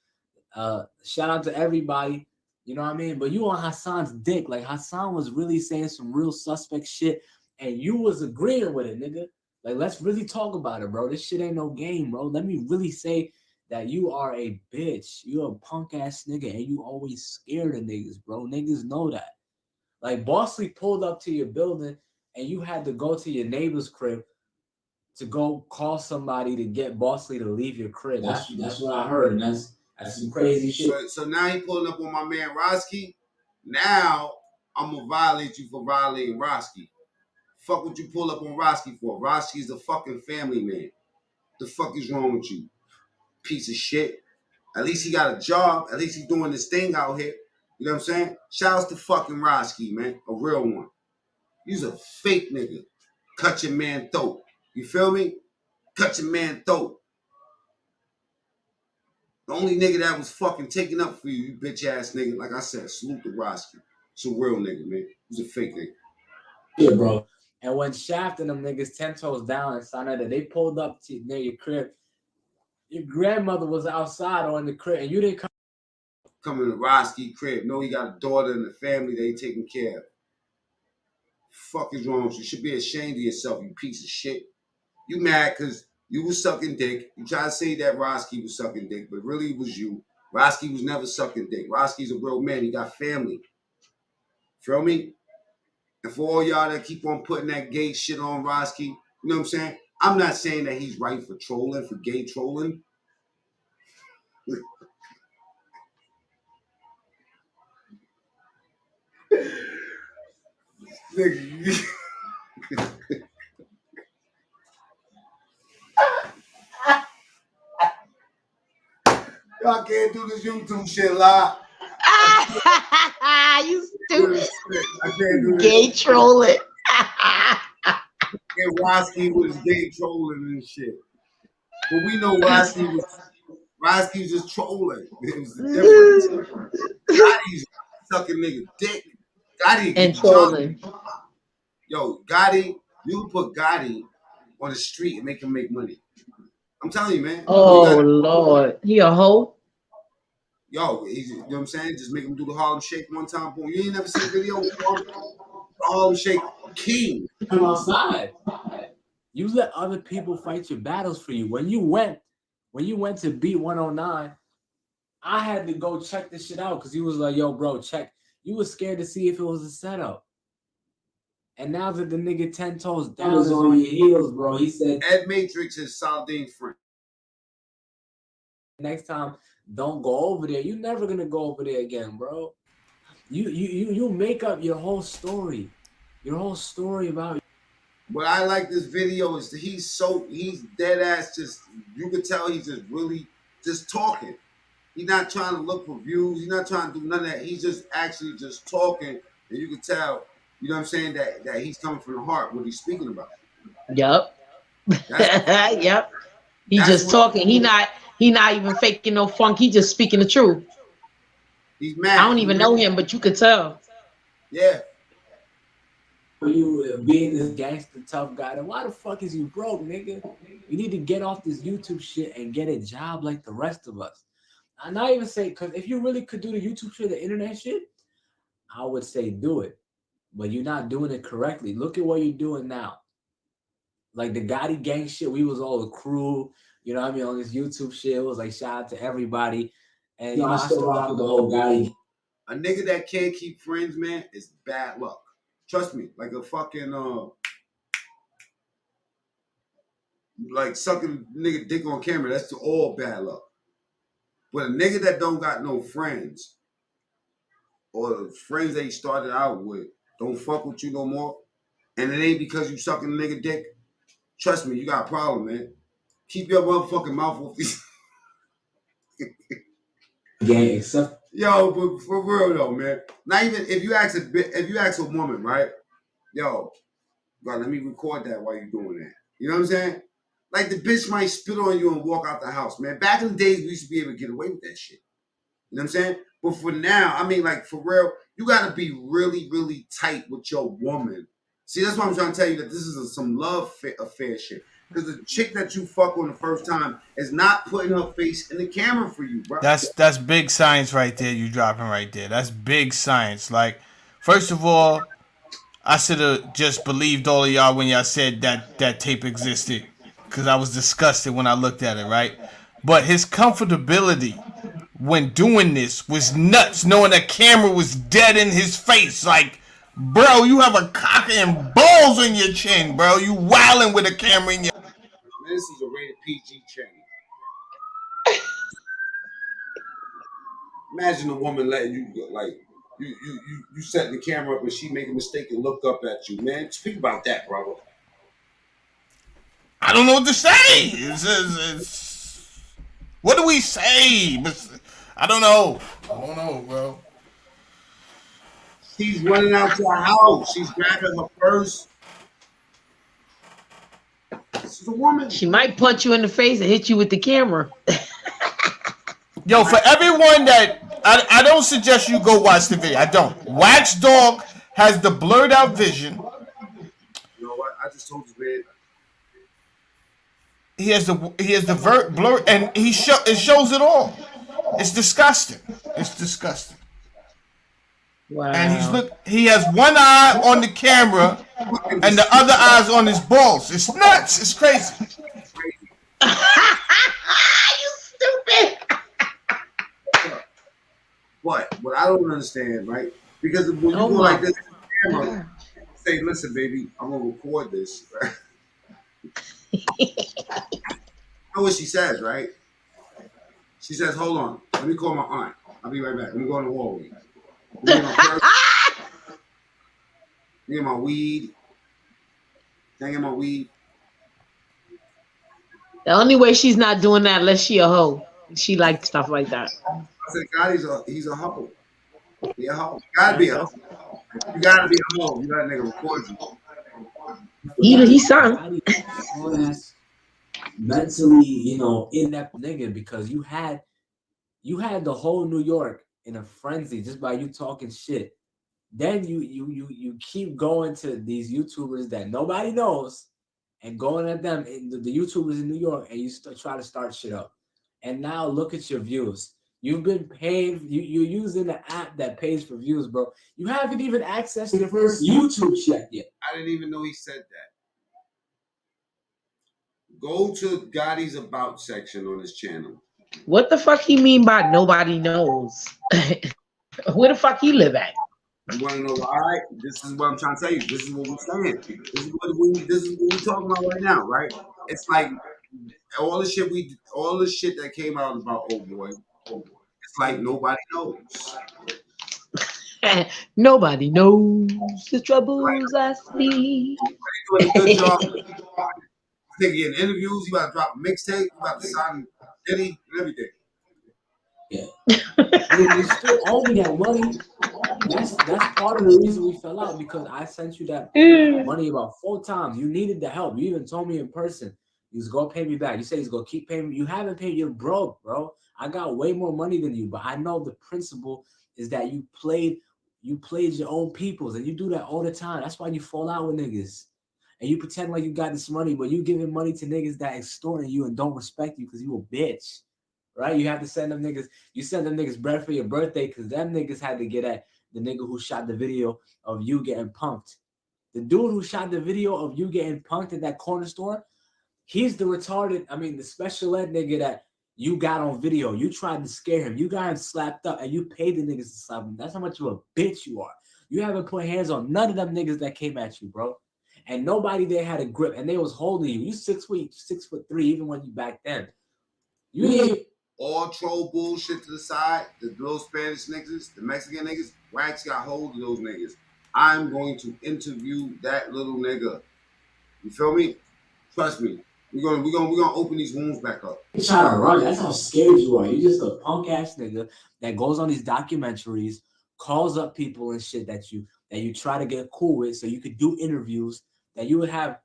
Shout out to everybody. You know what I mean? But you on Hassan's dick. Like Hassan was really saying some real suspect shit, and you was agreeing with it, nigga. Like, let's really talk about it, bro. This shit ain't no game, bro. Let me really say that you are a bitch. You're a punk ass nigga, and you always scared of niggas, bro. Niggas know that. Like, Bossly pulled up to your building, and you had to go to your neighbor's crib to go call somebody to get Bossly to leave your crib. That's what I heard, and that's some crazy shit. So now he pulling up on my man Roski. Now I'm gonna violate you for violating Roski. Fuck what you pull up on Roski for? Roski's a fucking family man. The fuck is wrong with you? Piece of shit. At least he got a job. At least he's doing this thing out here. You know what I'm saying? Shouts to fucking Roski, man. A real one. He's a fake nigga. Cut your man throat. You feel me? Cut your man throat. The only nigga that was fucking taking up for you, you bitch ass nigga. Like I said, salute to Roski. It's a real nigga, man. He's a fake nigga. Yeah, bro. And when Shaft and them niggas 10 toes down and Sonetta, they pulled up to near your crib. Your grandmother was outside or in the crib, and you didn't come. Coming to Roski crib. Know he got a daughter and a family that he taking care of. Fuck is wrong with you? You should be ashamed of yourself, you piece of shit. You mad because you was sucking dick. You try to say that Roski was sucking dick, but really it was you. Roski was never sucking dick. Roski's a real man. He got family. Feel me? And for all y'all that keep on putting that gay shit on Roski, you know what I'm saying? I'm not saying that he's right for trolling, for gay trolling. Nigga. do this YouTube shit live. You stupid. I can't do this. Gay trolling. And Roski was gay trolling and shit. But we know Roski's just trolling. It was the difference. Gotti's sucking nigga dick. Gotti And get trolling. jumped. Yo, Gotti, you can put Gotti on the street and make him make money. I'm telling you, man. Oh, Lord. He a hoe? Yo, he's, you know what I'm saying? Just make him do the Harlem Shake one time. Boom. You ain't never seen a video of Harlem Shake King. Come outside. You let other people fight your battles for you. When you went to beat 109, I had to go check this shit out because he was like, yo, bro, check. You was scared to see if it was a setup. And now that the nigga 10 toes down is on your heels, bro, he said Ed Matrix is Saldine's friend. Next time, don't go over there. You're never gonna go over there again, bro. You make up your whole story. Your whole story about. What I like this video is that he's dead ass. Just you can tell he's just really just talking. He's not trying to look for views. He's not trying to do none of that. He's just actually just talking, and you can tell. You know what I'm saying, that he's coming from the heart. What he's speaking about. Yep. Yep. He's just talking. He not even faking no funk. He just speaking the truth. He's mad. I don't even know him, but you could tell. Yeah. For you being this gangster tough guy, then why the fuck is you broke, nigga? You need to get off this YouTube shit and get a job like the rest of us. I'm not even saying, because if you really could do the YouTube shit, the internet shit, I would say do it. But you're not doing it correctly. Look at what you're doing now. Like the Gotti gang shit, we was all a crew, you know what I mean, on this YouTube shit. It was like shout out to everybody. And I still rock with the whole Gotti. A nigga that can't keep friends, man, is bad luck. Trust me, like a fucking like sucking nigga dick on camera, that's all bad luck. But a nigga that don't got no friends, or the friends that he started out with, don't fuck with you no more, and it ain't because you sucking a nigga dick, trust me, you got a problem, man. Keep your motherfucking mouth off these. Gang, except yo, but for real though, man. Not even if you ask a woman, right? Yo, bro, let me record that while you doing that. You know what I'm saying? Like the bitch might spit on you and walk out the house, man. Back in the days, we used to be able to get away with that shit. You know what I'm saying? But for now, I mean, like for real, you gotta be really, really tight with your woman. See, that's why I'm trying to tell you that this is some love affair shit. Because the chick that you fuck on the first time is not putting her face in the camera for you, bro. That's big science right there. You dropping right there. That's big science. Like, first of all, I should have just believed all of y'all when y'all said that tape existed, because I was disgusted when I looked at it, right? But his comfortability when doing this was nuts, knowing that camera was dead in his face. Like, bro, you have a cock and balls in your chin, bro. You wilding with a camera in your... Man, this is a rated PG channel. Imagine a woman letting you go, like, you setting the camera up and she make a mistake and look up at you, man. Speak about that, brother. I don't know what to say. What do we say? I don't know. I don't know, bro. She's running out to her house. She's grabbing her purse. This is a woman. She might punch you in the face and hit you with the camera. Yo, for everyone that... I don't suggest you go watch the video. I don't. Wax Dog has the blurred out vision. You know what? I just told you, man. He has the blur, and it shows it all. It's disgusting. It's disgusting. Wow. And he has one eye on the camera and the other eye's on his balls. It's nuts. It's crazy. You stupid. But what I don't understand, right? Because when you go like this, camera, say, listen, baby, I'm gonna record this. Right? You know what she says, right? She says, hold on, let me call my aunt. I'll be right back. Let me go in the hallway. Get my weed. Can I get my weed? The only way she's not doing that unless she a hoe. She likes stuff like that. I said, God, he's a hoe. He a hoe. You gotta be a hoe. You gotta be a hoe. You let a nigga record you. He's son. Mentally, you know, inept nigga, because you had the whole New York in a frenzy just by you talking shit. Then you keep going to these YouTubers that nobody knows and going at them, the YouTubers in New York, and you try to start shit up. And now look at your views. You've been paid. You're using the app that pays for views, bro. You haven't even accessed your first YouTube check yet. I didn't even know he said that. Go to Gotti's About section on his channel. What the fuck he mean by nobody knows? Where the fuck he live at? You want to know why? This is what I'm trying to tell you. This is what we're saying. This is what we're talking about right now, right? It's like all the shit that came out about Old Boy. It's like nobody knows. Nobody knows the troubles I see. Doing a good job. Taking interviews. You about to drop a mixtape. You about to sign Diddy and everything. Yeah. You still owe me that money. That's part of the reason we fell out, because I sent you that money about 4 times. You needed the help. You even told me in person you was gonna pay me back. You said he's gonna keep paying me. You haven't paid. You're broke, bro. I got way more money than you, but I know the principle is that you played your own peoples, and you do that all the time. That's why you fall out with niggas. And you pretend like you got this money, but you giving money to niggas that extorting you and don't respect you because you a bitch. Right? You have to send them niggas. You send them niggas bread for your birthday because them niggas had to get at the nigga who shot the video of you getting punked. The dude who shot the video of you getting punked at that corner store, he's the special ed nigga that you got on video. You tried to scare him. You got him slapped up and you paid the niggas to slap him. That's how much of a bitch you are. You haven't put hands on none of them niggas that came at you, bro. And nobody there had a grip, and they was holding you. You 6'3", even when you back then. You ain't all troll bullshit to the side. The little Spanish niggas, the Mexican niggas, Wax got hold of those niggas. I'm going to interview that little nigga. You feel me? Trust me. We're gonna open these wounds back up. You try to run. That's how scared you are. You just a punk ass nigga that goes on these documentaries, calls up people and shit that you try to get cool with, so you could do interviews. That you would have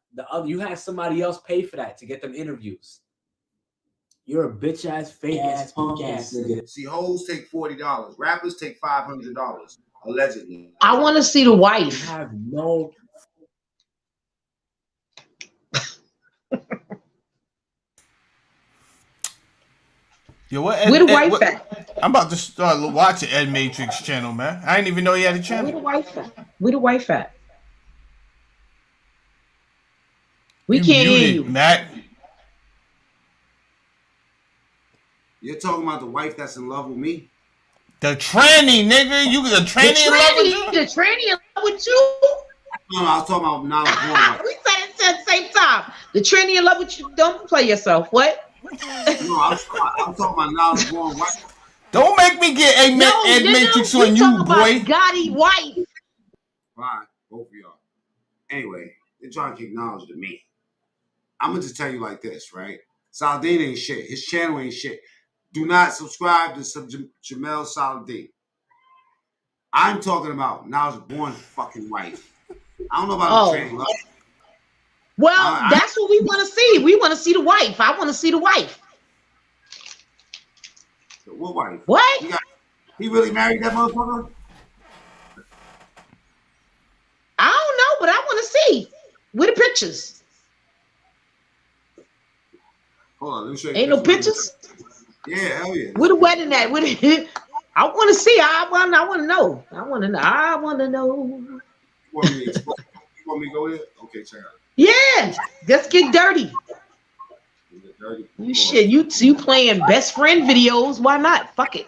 you had somebody else pay for that to get them interviews. You're a bitch ass, fake ass, punk ass nigga. See, hoes take $40. Rappers take $500, allegedly. I want to see the wife. You have no. Yo, where the wife at? I'm about to start watching Ed Matrix channel, man. I didn't even know he had a channel. Where the wife at? Where the wife at? We can't hear you, Matt. You're talking about the wife that's in love with me? The tranny, nigga. You the tranny in love with you? The tranny in love with you? No, I was talking about knowledge. We said it at the same time. The tranny in love with you. Don't play yourself. What? No, I'm talking about knowledge born wife. Don't make me get Ed Matrix on you, boy. Gotti wife. Fine, both of y'all. Anyway, they're trying to kick knowledge to me. I'm gonna just tell you like this, right? Saladin ain't shit. His channel ain't shit. Do not subscribe to Jamel Saladin. I'm talking about knowledge born fucking wife. I don't know about the training. Well, that's what we want to see. We want to see the wife. I want to see the wife. What wife? What? He really married that motherfucker? I don't know, but I want to see. Where the pictures? Hold on, let me show you. Ain't no pictures? Yeah, hell yeah. Where the wedding at? I want to see. I want to know. I want to know. You want me to go there? Okay, check out. Yeah, let's get dirty. You shit, you playing best friend videos? Why not? Fuck it.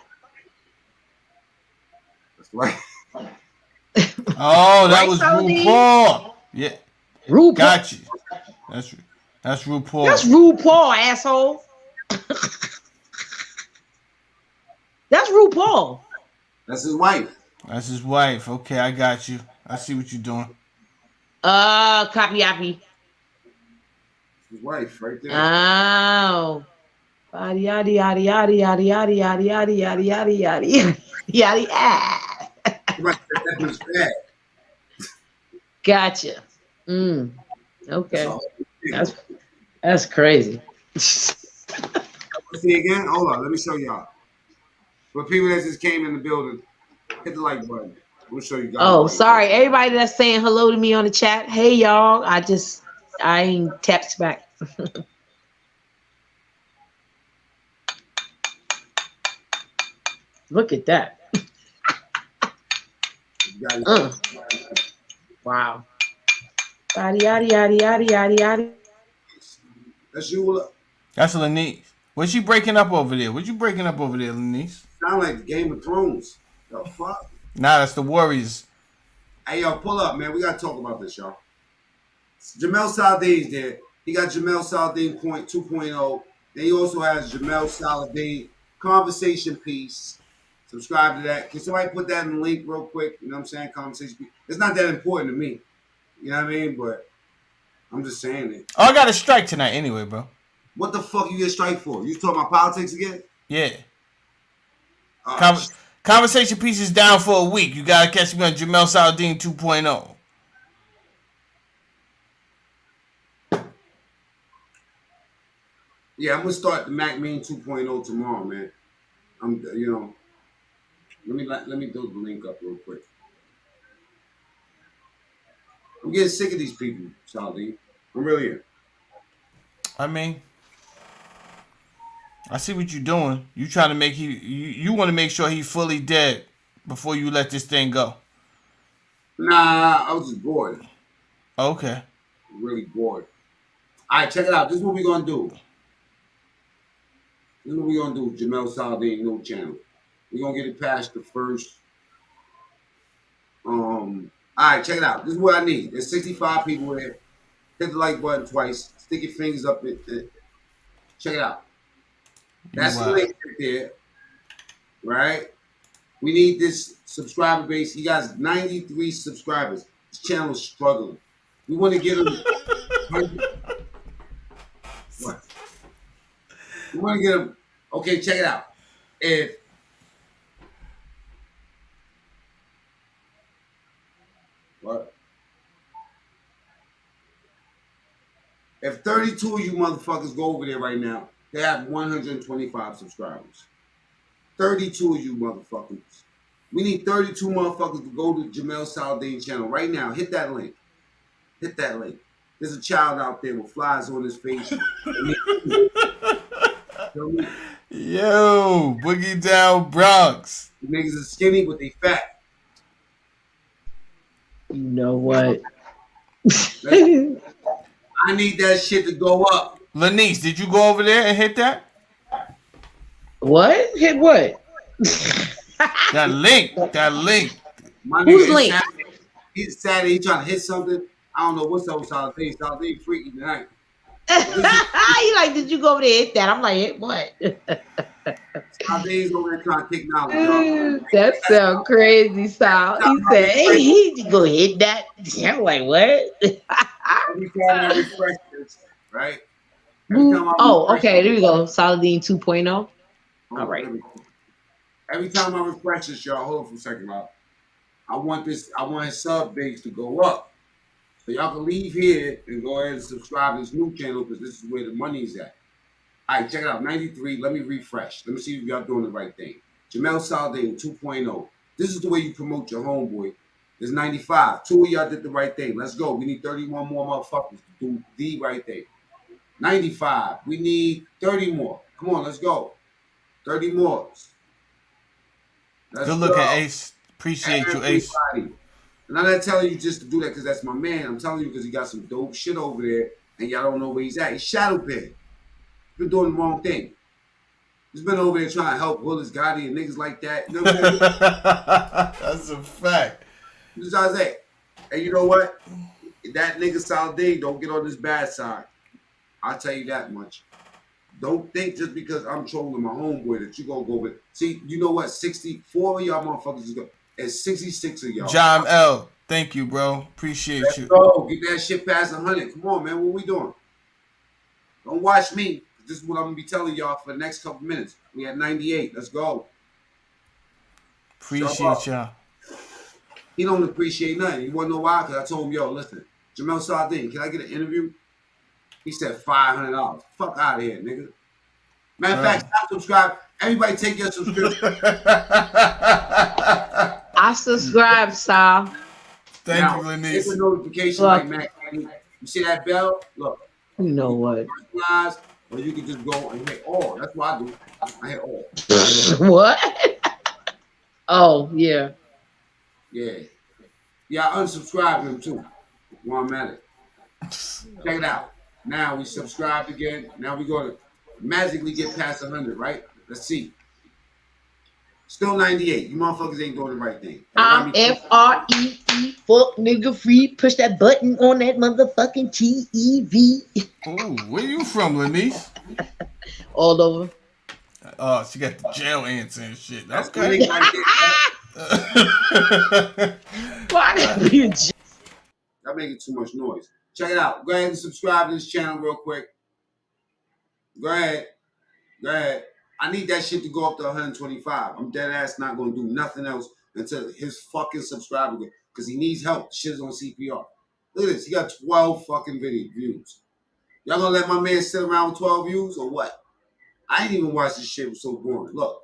That's right. Oh, that was RuPaul. Yeah, RuPaul. Got you. That's RuPaul. That's RuPaul, asshole. That's RuPaul. That's his wife. That's his wife. Okay, I got you. I see what you're doing. Copy. His wife right there. Oh. Yada yada yada yada yada yada yada yada yada yada yada yada yada. That bitch bad. Gotcha. Okay. That's crazy. See again? Hold on. Let me show y'all. For people that just came in the building, hit the like button. I'm gonna show you guys. Oh, sorry. Everybody that's saying hello to me on the chat. Hey y'all. I ain't text back. Look at that. Wow. Yada yada yada yada yada yada. That's you. That's Lanice. What's she breaking up over there? What you breaking up over there, Lanice? Sound like the Game of Thrones. The fuck? Nah, that's the Warriors. Hey, yo, pull up, man. We got to talk about this, y'all. Jamel Saldine's there. He got Jamel Saldine 2.0. Then he also has Jamel Saldine Conversation Piece. Subscribe to that. Can somebody put that in the link real quick? You know what I'm saying? Conversation Piece. It's not that important to me. You know what I mean? But I'm just saying it. Oh, I got a strike tonight anyway, bro. What the fuck you get strike for? You talking about politics again? Yeah. Conversation Piece is down for a week. You gotta catch me on Jamel Saldine 2.0. Yeah, I'm gonna start the Mac Mean 2.0 tomorrow, man. Let me build the link up real quick. I'm getting sick of these people, Saldine. I'm really here. I mean, I see what you're doing. You trying to make you want to make sure he's fully dead before you let this thing go. Nah, I was just bored. Okay. Really bored. All right, check it out. This is what we're gonna do. Jamel Saldine, new channel. We're gonna get it past the first. All right, check it out. This is what I need. There's 65 people here. Hit the like button twice. Stick your fingers up in. Check it out. That's the link right there. Right? We need this subscriber base. He got 93 subscribers. His channel is struggling. We want to get him. What? We want to get him. Okay, check it out. If 32 of you motherfuckers go over there right now, they have 125 subscribers. 32 of you motherfuckers. We need 32 motherfuckers to go to Jamel Saldine channel right now. Hit that link. There's a child out there with flies on his face. Yo, Boogie Down Bronx. The niggas are skinny, but they fat. You know what? I need that shit to go up. Lanice, did you go over there and hit that? What? Hit what? That link. My Who's link? He's Saturday. He trying to hit something. I don't know what's up with Saldine. Saldine freaky tonight. You like, did you go over there and hit that? I'm like, hit what? Saldine's over there trying to kick knowledge. That sounds crazy, Sal. He said, hey, he go hit that. I'm like, what? Every time I refresh this, right? Okay, there we go. Saldine 2.0. All right. Every time I refresh this, y'all, hold on for a second, Rob. I want his sub base to go up. So y'all can leave here and go ahead and subscribe to this new channel because this is where the money's at. All right, check it out. 93. Let me refresh. Let me see if y'all doing the right thing. Jamel Saldine 2.0. This is the way you promote your homeboy. There's 95. 2 of y'all did the right thing. Let's go. We need 31 more motherfuckers to do the right thing. 95. We need 30 more. Come on, let's go. 30 more. Good looking, Ace. Appreciate you, Ace. And I'm not telling you just to do that because that's my man. I'm telling you because he got some dope shit over there and y'all don't know where he's at. He's shadow banned. He's been doing the wrong thing. He's been over there trying to help Bulletz Gotti and niggas like that. You know what I'm saying? That's a fact. This is how I say. And you know what? That nigga Saldine don't get on this bad side. I'll tell you that much. Don't think just because I'm trolling my homeboy that you gonna go with. See, you know what? 64 of y'all motherfuckers is going. And 66 of y'all. John L. Thank you, bro. Appreciate you. Bro, get that shit past 100. Come on, man. What we doing? Don't watch me. this is what I'm gonna be telling y'all for the next couple minutes. We at 98. Let's go. Appreciate y'all. He don't appreciate nothing. You wanna know why? Because I told him, yo, listen, Jamel Sardine, can I get an interview? He said $500. Fuck out of here, nigga. Matter of fact, stop subscribe. Everybody take your subscription. I subscribe, Sal. Thank you, Lenise. Hit the notification like Mac. You see that bell? Look. You know what? Personalize, or you can just go and hit all. That's what I do. I hit all. What? Oh, yeah. Yeah. Yeah, I unsubscribed him too while I'm at it. Check it out. Now we subscribed again. Now we're going to magically get past 100, right? Let's see. Still 98. You motherfuckers ain't doing the right thing. I'm FREE, fuck nigga free. Push that button on that motherfucking TEV. Ooh, where you from, Lenise? All over. Oh, she got the jail answer and shit. That's okay. Why that be a jail? Y'all making too much noise. Check it out. Go ahead and subscribe to this channel real quick. Go ahead. Go ahead. I need that shit to go up to 125. I'm dead ass not gonna do nothing else until his fucking subscriber goes, because he needs help. Shit's on CPR. Look at this. He got 12 fucking video views. Y'all gonna let my man sit around with 12 views or what? I ain't even watch this shit. It was so boring. Look.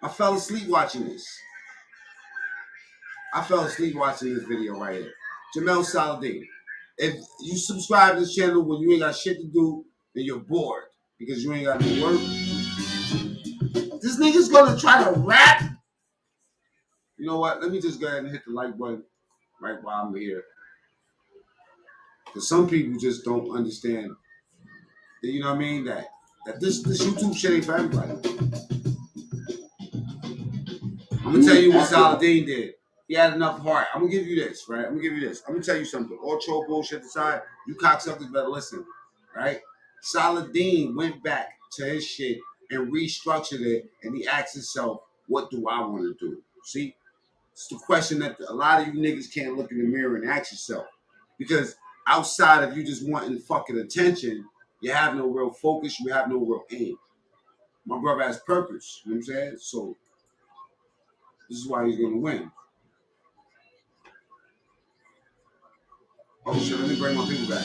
I fell asleep watching this. I fell asleep watching this video right here. Jamel Saladin. If you subscribe to this channel when you ain't got shit to do and you're bored because you ain't got no work, this nigga's gonna try to rap. You know what? Let me just go ahead and hit the like button right while I'm here. Because some people just don't understand that, you know what I mean? That this YouTube shit ain't for everybody. I'm gonna tell you what Saladin did. He had enough heart. I'm gonna give you this, right? I'm gonna give you this. I'm gonna tell you something. All troll bullshit aside, you cocksuckers better listen, right? Saladin went back to his shit and restructured it, and he asked himself, what do I want to do? See? It's the question that a lot of you niggas can't look in the mirror and ask yourself. Because outside of you just wanting fucking attention, you have no real focus, you have no real aim. My brother has purpose, you know what I'm saying? So this is why he's gonna win. Oh shit, let me bring my people back.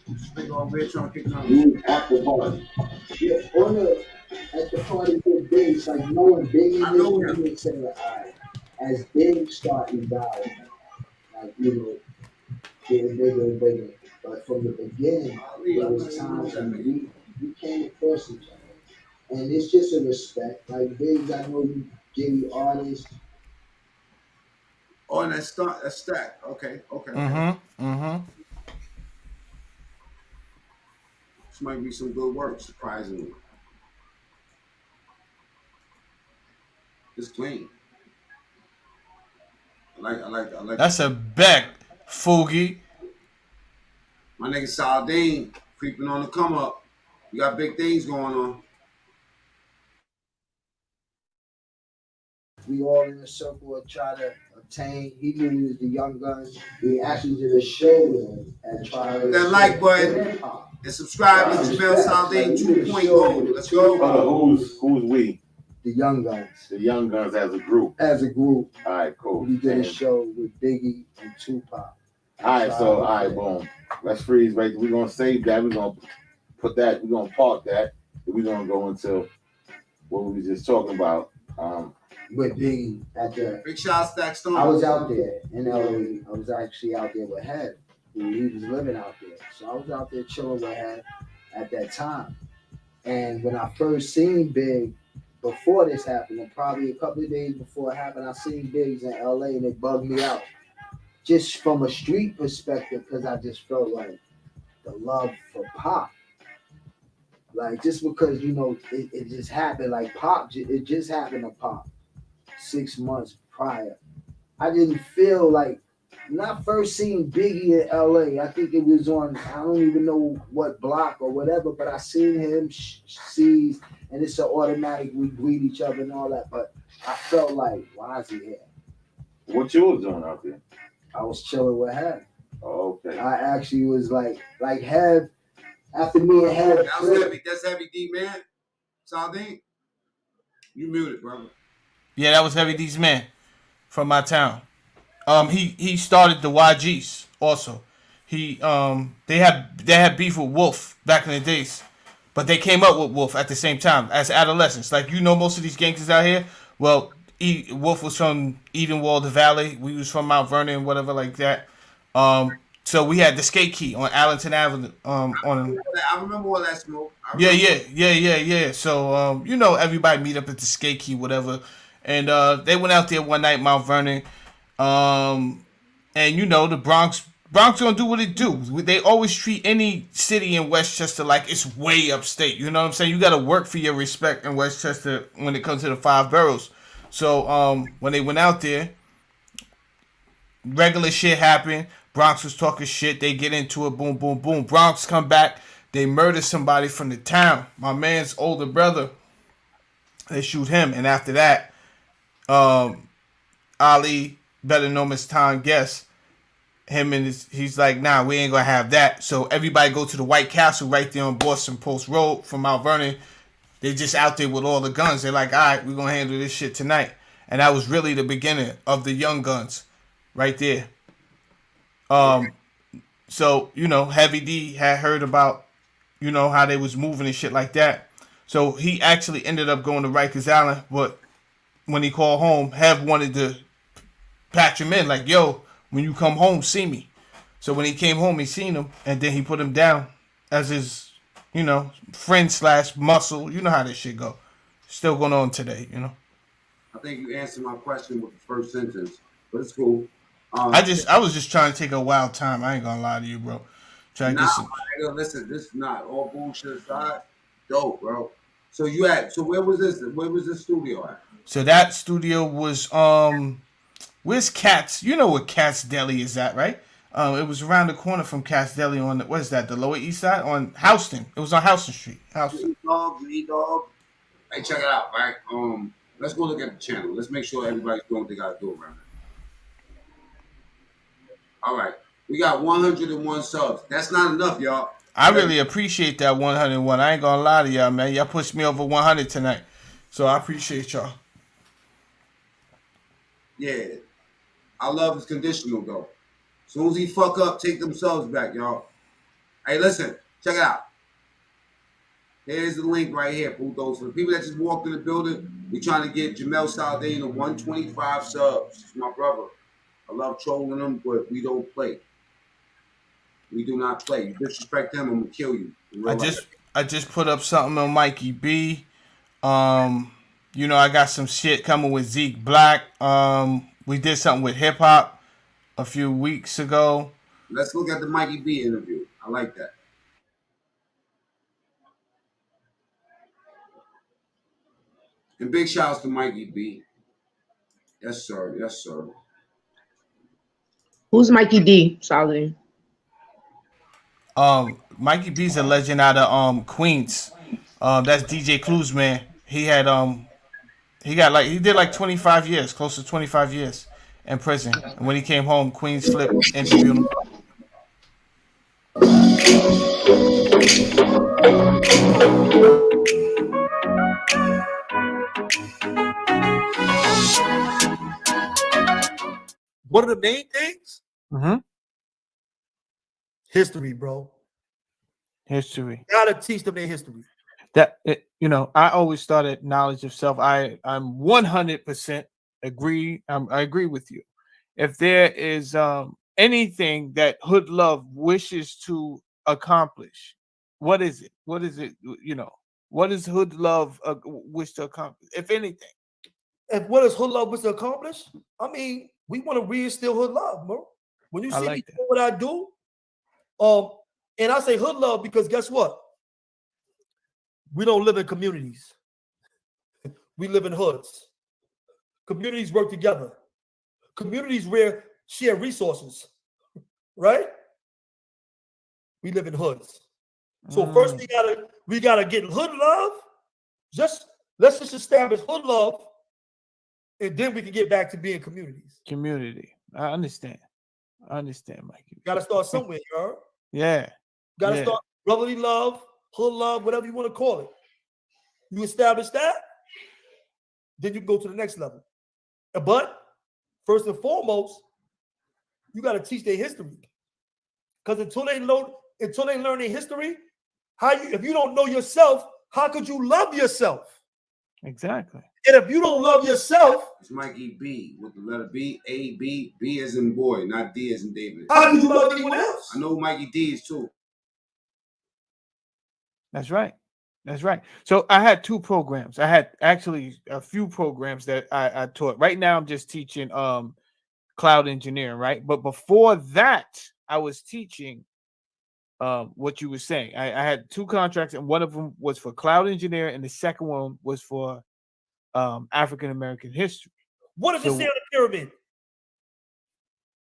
This nigga over here trying to kick down. After party. Yeah, on the at the party with Big, it's like knowing Big in this and saying, alright, as Big starting down, like you know, getting bigger and bigger. But from the beginning, there was times when we came across each other. And it's just a respect. Like Biggs, I know you give you artists. Oh, and that's stack. Okay. This might be some good work, surprisingly. It's clean. I like. That's a bet, Foogie. My nigga Saladin creeping on the come up. You got big things going on. We all in a circle of try to obtain. He knew he was the young guns. We actually did a show with him and tried to that like button and subscribe to Jamel Saladin 2.0. Let's go. Who's we? The Young Guns. The Young Guns as a group. As a group. All right, cool. We did a show with Biggie and Tupac. All right, boom. Let's freeze right. We're gonna save that. We're gonna put that. We're gonna park that. We're gonna go into what we were just talking about. With Biggie at the Big Shot Stack Stone. I was out there in LA. I was actually out there with Head. He was living out there. So I was out there chilling with Head at that time. And when I first seen Big, before this happened, and probably a couple of days before it happened, I seen Biggs in LA and it bugged me out. Just from a street perspective, because I just felt like the love for Pop. Like, just because, you know, it just happened, like Pop, it just happened to Pop 6 months prior. I didn't feel like not first seen Biggie in LA. I think it was on, I don't even know what block or whatever, but I seen him, sees, and it's an automatic, we greet each other and all that. But I felt like, why is he here? What you was doing out there? I was chilling with Hev. Oh, okay. I actually was like Hev, after me and Hev. That was heavy. That's Heavy D, man. Saldine, you muted, brother. Yeah, that was Heavy D's man from my town. He started the YGs also. They had beef with Wolf back in the days, but they came up with Wolf at the same time as adolescents. Like, you know, most of these gangsters out here. Well, Wolf was from Edenwald, the Valley. We was from Mount Vernon, whatever like that. So we had the skate key on Allenton Avenue. I remember all that smoke. Yeah. So you know, everybody meet up at the skate key, whatever. And they went out there one night, Mount Vernon. And you know, the Bronx gonna do what it do. They always treat any city in Westchester like it's way upstate. You know what I'm saying? You gotta work for your respect in Westchester when it comes to the 5 boroughs. So when they went out there, regular shit happened. Bronx was talking shit. They get into it. Boom, boom, boom. Bronx come back. They murder somebody from the town. My man's older brother. They shoot him, and after that, Ali, better known as Tom Guest, he's like, nah, we ain't gonna have that. So everybody go to the White Castle right there on Boston Post Road from Mount Vernon. They just out there with all the guns. They're like, all right, we're gonna handle this shit tonight. And that was really the beginning of the Young Guns right there. So, you know, Heavy D had heard about, you know, how they was moving and shit like that. So he actually ended up going to Rikers Island, but when he called home, Hev wanted to patch him in, like, yo, when you come home, see me. So when he came home, he seen him, and then he put him down as his, you know, friend / muscle. You know how this shit go. Still going on today, you know. I think you answered my question with the first sentence, but it's cool. I was just trying to take a wild time. I ain't gonna lie to you, bro. Trying to get some. Listen, this is not all bullshit aside. Dope, bro. So where was this? Where was this studio at? So that studio was where's Cat's? You know where Cat's Deli is at, right? It was around the corner from Cat's Deli on what is that? The Lower East Side on Houston. It was on Houston Street. Houston. Dog. Hey, check it out, right? Let's go look at the channel. Let's make sure everybody's doing what they gotta do around it. All right, we got 101 subs. That's not enough, y'all. I really appreciate that 101. I ain't gonna lie to y'all, man. Y'all pushed me over 100 tonight, so I appreciate y'all. Yeah, our love is conditional though. As soon as he fuck up, take themselves back, y'all. Hey, listen, check it out. Here's the link right here, Putos. For the people that just walked in the building, we trying to get Jamel Saldane to 125 subs. It's my brother. I love trolling him, but we don't play. We do not play. You disrespect him, I'm gonna kill you. I just put up something on Mikey B. You know, I got some shit coming with Zeke Black. We did something with hip hop a few weeks ago. Let's look at the Mikey B interview. I like that. And big shouts to Mikey B. Yes, sir. Yes, sir. Who's Mikey D, Solid? Mikey B's a legend out of Queens. That's DJ Clues, man. He had he did like 25 years, close to 25 years in prison. And when he came home, Queens Flip interviewed him. One of the main things, history, bro. History. Gotta teach them their history. You know, I always started knowledge of self. I'm 100% agree. I agree with you. If there is anything that Hood Love wishes to accomplish, what is it? What is it? You know, what does Hood Love wish to accomplish? If anything, what does Hood Love wish to accomplish? I mean, we want to reinstill Hood Love, bro. When you see me do what I do, and I say Hood Love because guess what? We don't live in communities. We live in hoods. Communities work together. Communities where share resources, right? We live in hoods. So first we gotta get hood love. Let's just establish hood love, and then we can get back to being communities. Community. I understand, Mikey. Gotta start somewhere, you heard? Yeah. Gotta start brotherly love, hood love, whatever you want to call it. You establish that, then you go to the next level. But first and foremost, you got to teach their history. Because until they learn their history, if you don't know yourself, how could you love yourself? Exactly. And if you don't love yourself, it's Mikey B with the letter B, A, B, B as in boy, not D as in David. How could you love anyone else? I know Mikey D is too. That's right. So I had 2 programs. I had actually a few programs that I taught. Right now I'm just teaching cloud engineering, right? But before that, I was teaching what you were saying. I had 2 contracts, and one of them was for cloud engineering, and the second one was for African American history. What does it say on the pyramid?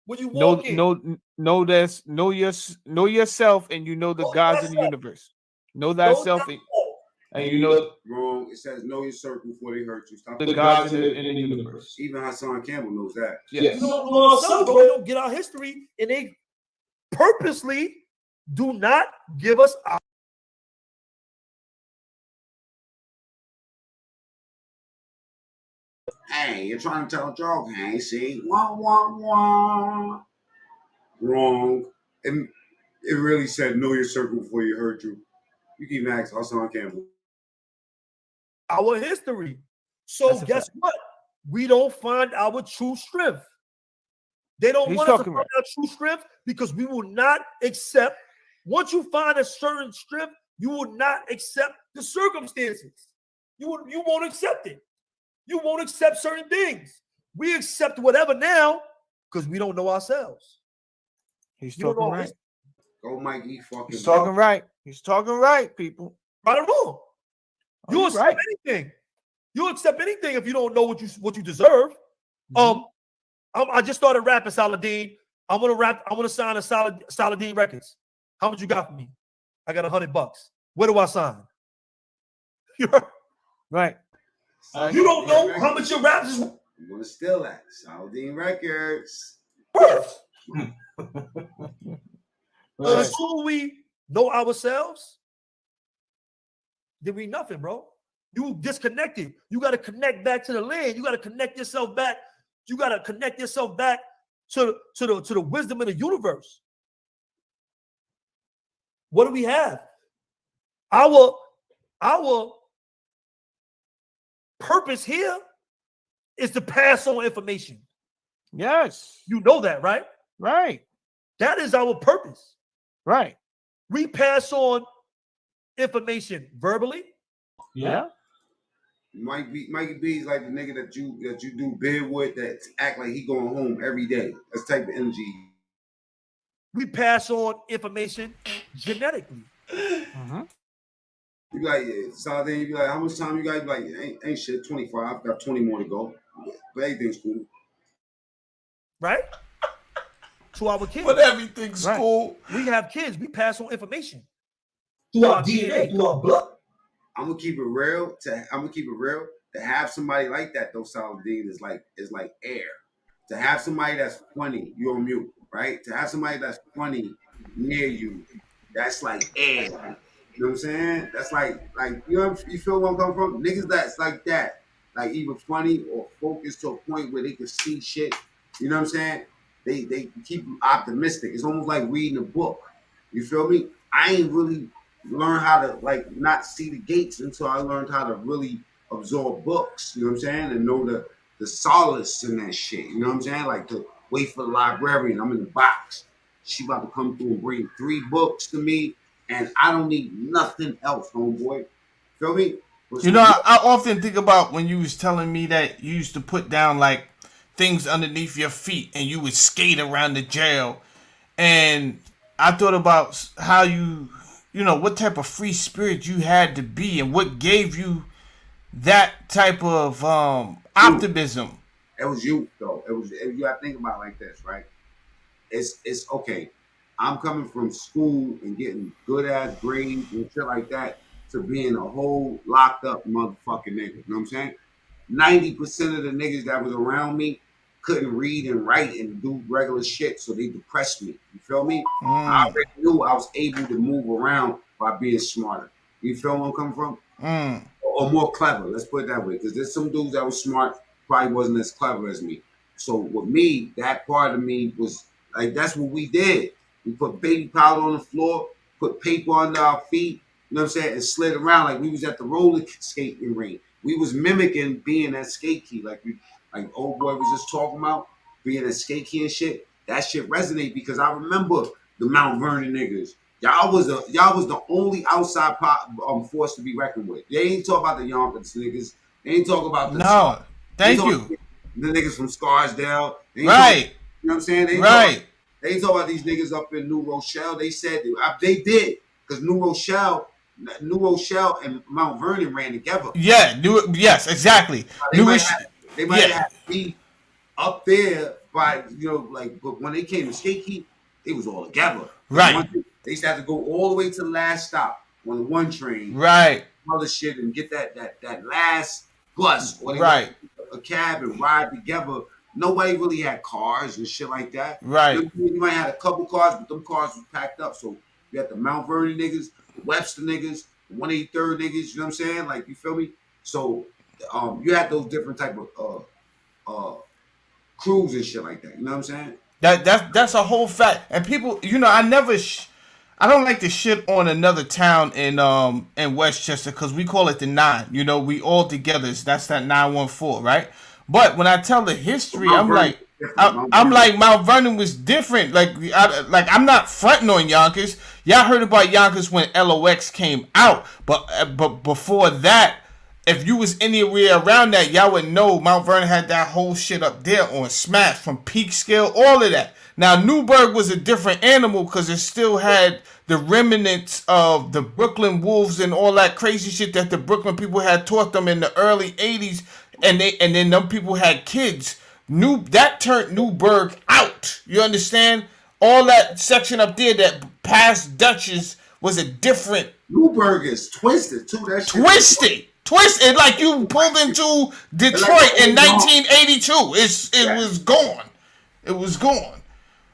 When you walk in, know yourself, and you know the gods in the universe. Know thyself, and you know. Wrong. It says know your circle before they hurt you. Stop the gods in the universe. Even Hassan Campbell knows that. Yes. You don't know ourselves, but we don't get our history, and they purposely do not give us our. Hey, you're trying to tell a joke. Hey, see? Wah, wah, wah. Wrong. And it really said know your circle before you hurt you. You can even ask Hassan Campbell. Our history. So guess what? We don't find our true strength. They don't want us to find our true strength because we will not accept. Once you find a certain strength, you will not accept the circumstances. You won't accept it. You won't accept certain things. We accept whatever now because we don't know ourselves. He's talking right. Go, Mikey. He's talking right. He's talking right, people. Right or wrong. You'll accept anything. You'll accept anything if you don't know what you deserve. I just started rapping, Saladin. I'm gonna sign a Saladin Records. How much you got for me? I got $100. Where do I sign? Right. You don't know how much your raps is. You want to steal that? Saladin Records. Worth. Until we know ourselves, then we nothing, bro. You disconnected. You got to connect back to the land. You got to connect yourself back. You got to connect yourself back to the wisdom of the universe. What do we have? Our purpose here is to pass on information. Yes. You know that, right? Right. That is our purpose. Right. We pass on information verbally. Yeah. Mikey B is like the nigga that you do bid with that act like he going home every day. That's the type of energy. We pass on information genetically. You be like, Saladin, you be like, how much time you got? You be like, ain't shit, 25. Got 20 more to go. But everything's cool. Right? To our kids. But everything's cool. We have kids. We pass on information. Through our DNA, through our blood. I'm gonna keep it real. To have somebody like that though, Saladin, is like air. To have somebody that's funny, you're on mute, right? To have somebody that's funny near you, that's like air. You know what I'm saying? That's like you feel where I'm coming from? Niggas that's like that, like either funny or focused to a point where they can see shit. You know what I'm saying? They keep you optimistic. It's almost like reading a book. You feel me? I ain't really learned how to like not see the gates until I learned how to really absorb books. You know what I'm saying? And know the solace in that shit. You know what I'm saying? Like to wait for the librarian. I'm in the box. She about to come through and bring 3 books to me, and I don't need nothing else, homeboy. Feel me? You know, I often think about when you was telling me that you used to put down like things underneath your feet and you would skate around the jail. And I thought about how you know, what type of free spirit you had to be and what gave you that type of optimism It was youth though. It was you gotta think about it like this, right? It's okay. I'm coming from school and getting good ass grades and shit like that to being a whole locked up motherfucking nigga. You know what I'm saying? 90% of the niggas that was around me couldn't read and write and do regular shit, so they depressed me. You feel me? I already knew I was able to move around by being smarter. You feel where I'm coming from? Or more clever. Let's put it that way. Because there's some dudes that was smart, probably wasn't as clever as me. So with me, that part of me was like, that's what we did. We put baby powder on the floor, put paper under our feet, you know what I'm saying, and slid around like we was at the roller skating ring. We was mimicking being that skate key, like old boy was just talking about, being a skate key and shit. That shit resonate because I remember the Mount Vernon niggas. Y'all was the only outside force to be reckoned with. They ain't talk about the Yonkers niggas. They ain't talk about the No, thank you. The niggas from Scarsdale. They ain't Right. talk, you know what I'm saying? They ain't talk about these niggas up in New Rochelle. They said they did because New Rochelle and Mount Vernon ran together. Yeah, yes, exactly. They might have had beef up there by but when they came to skate key, they was all together. Right. They used to have to go all the way to the last stop on the one train. Right. Other shit and get that last bus or right. A cab and ride together. Nobody really had cars and shit like that. Right. You might have a couple cars, but them cars was packed up. So you had the Mount Vernon niggas, the Webster niggas, the 183rd niggas, you know what I'm saying? Like, you feel me? So you had those different type of crews and shit like that. You know what I'm saying? That's a whole fact. And people, I don't like to shit on another town in Westchester because we call it the 9. You know, we all together. That's that 914, right? But when I tell the history, I'm like Mount Vernon was different. Like I'm not fronting on Yonkers. Y'all heard about Yonkers when LOX came out, but before that, if you was anywhere around that, y'all would know Mount Vernon had that whole shit up there on Smash from Peak Scale, all of that. Now, Newburgh was a different animal because it still had the remnants of the Brooklyn Wolves and all that crazy shit that the Brooklyn people had taught them in the early 80s, and then them people had kids. That turned Newburgh out. You understand? All that section up there that past Dutchess was a different... Newburgh is twisted, too. That shit twisted like you pulled into Detroit in 1982. It was gone. It was gone.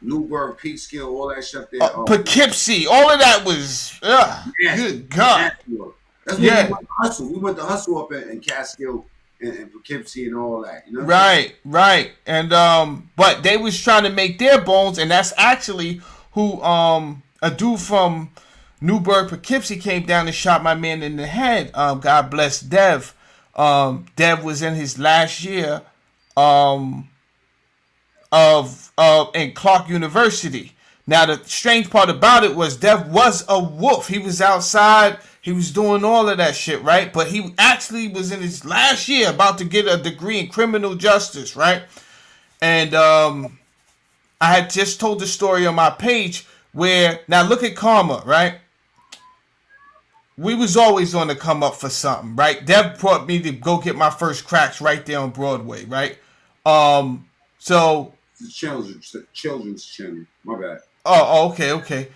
Newburgh, Peekskill, all that shit there. Poughkeepsie, all of that was. Good God. That's what we went to hustle. We went to hustle up in Catskill and Poughkeepsie and all that. You know right. And but they was trying to make their bones, and that's actually who a dude from Newburgh, Poughkeepsie came down and shot my man in the head. God bless Dev. Dev was in his last year in Clark University. Now the strange part about it was Dev was a wolf. He was outside. He was doing all of that shit, right? But he actually was in his last year about to get a degree in criminal justice, right? And I had just told the story on my page where, now look at karma, right? We was always on the come up for something, right? Dev brought me to go get my first cracks right there on Broadway, right? So it's children's channel. My bad. Oh, okay.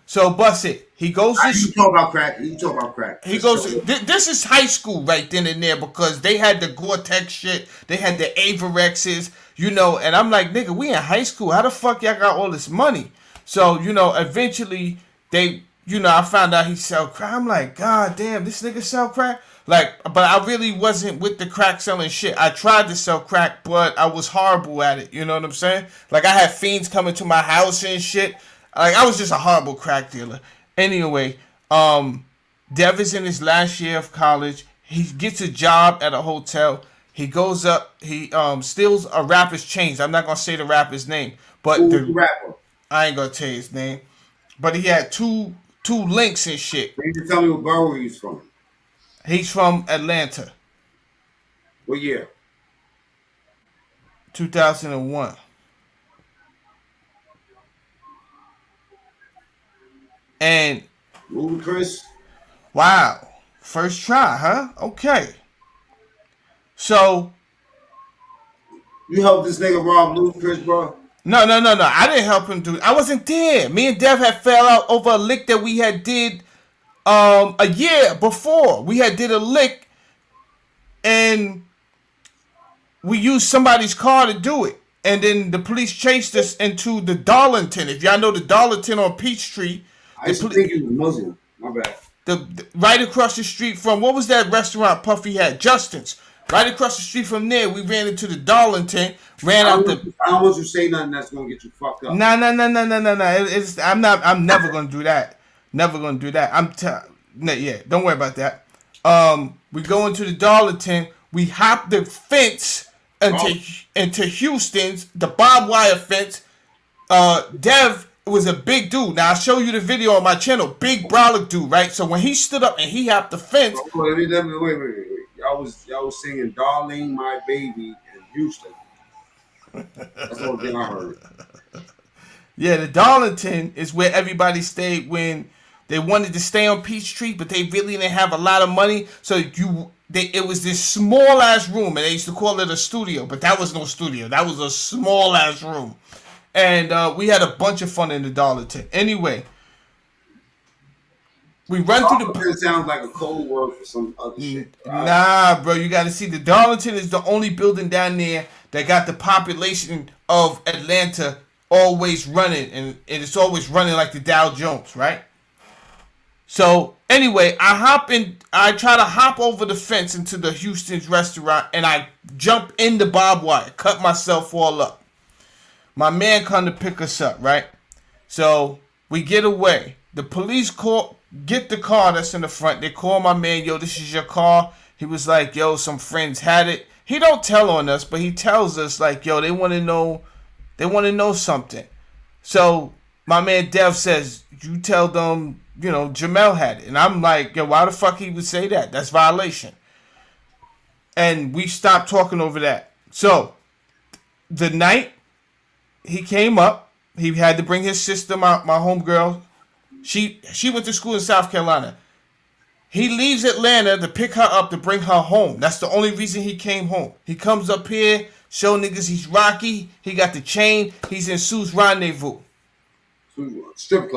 So bust it. He goes. You talk about crack. You talk about crack. He goes. This is high school right then and there because they had the Gore-Tex shit. They had the Avorexes, you know. And I'm like, nigga, we in high school. How the fuck y'all got all this money? So eventually they. I found out he sell crack. I'm like, God damn, this nigga sell crack? Like, but I really wasn't with the crack selling shit. I tried to sell crack, but I was horrible at it. You know what I'm saying? Like, I had fiends coming to my house and shit. Like, I was just a horrible crack dealer. Anyway, Dev is in his last year of college. He gets a job at a hotel. He goes up. He steals a rapper's chains. I'm not gonna say the rapper's name, but the rapper. I ain't gonna tell you his name. But he had two links and shit. You can tell me what borough he's from. He's from Atlanta. What year? 2001. And Ludacris. Wow. First try, huh? Okay. So You helped this nigga rob Ludacris, bro? No. I didn't help him do it. I wasn't there. Me and Dev had fell out over a lick that we had did a year before. We had did a lick and we used somebody's car to do it. And then the police chased us into the Darlington. If y'all know the Darlington on Peachtree. I used to think you was Muslim. My bad. The right across the street from, what was that restaurant Puffy had? Justin's. Right across the street from there, we ran into the Darlington. I don't want you to say nothing that's gonna get you fucked up. No. I'm never gonna do that. Never gonna do that. Yeah, don't worry about that. We go into the Darlington. We hop the fence into Houston's, the barbed wire fence. Dev was a big dude. Now I'll show you the video on my channel. Big brolic dude, right? So when he stood up and he hopped the fence. Wait. Y'all was singing "Darling, My Baby" in Houston. That's the only thing I heard. Yeah, the Darlington is where everybody stayed when they wanted to stay on Peachtree, but they really didn't have a lot of money. So it was this small ass room, and they used to call it a studio, but that was no studio. That was a small ass room, and we had a bunch of fun in the Darlington. Anyway, we run through the. It sounds like a code word for some other shit. Nah, bro, you got to see the Darlington is the only building down there that got the population of Atlanta always running, and it's always running like the Dow Jones, right? So anyway, I try to hop over the fence into the Houston's restaurant, and I jump in the barbed wire, cut myself all up. My man come to pick us up, right? So we get away. The police get the car that's in the front. They call my man, yo, this is your car. He was like, yo, some friends had it. He don't tell on us, but he tells us like, yo, they want to know something. So my man Dev says, you tell them, Jamel had it. And I'm like, yo, why the fuck he would say that? That's violation. And we stopped talking over that. So the night he came up, he had to bring his sister, my homegirl. She went to school in South Carolina. He leaves Atlanta to pick her up to bring her home. That's the only reason he came home. He comes up here, show niggas he's Rocky. He got the chain. He's in Sue's Rendezvous. Strip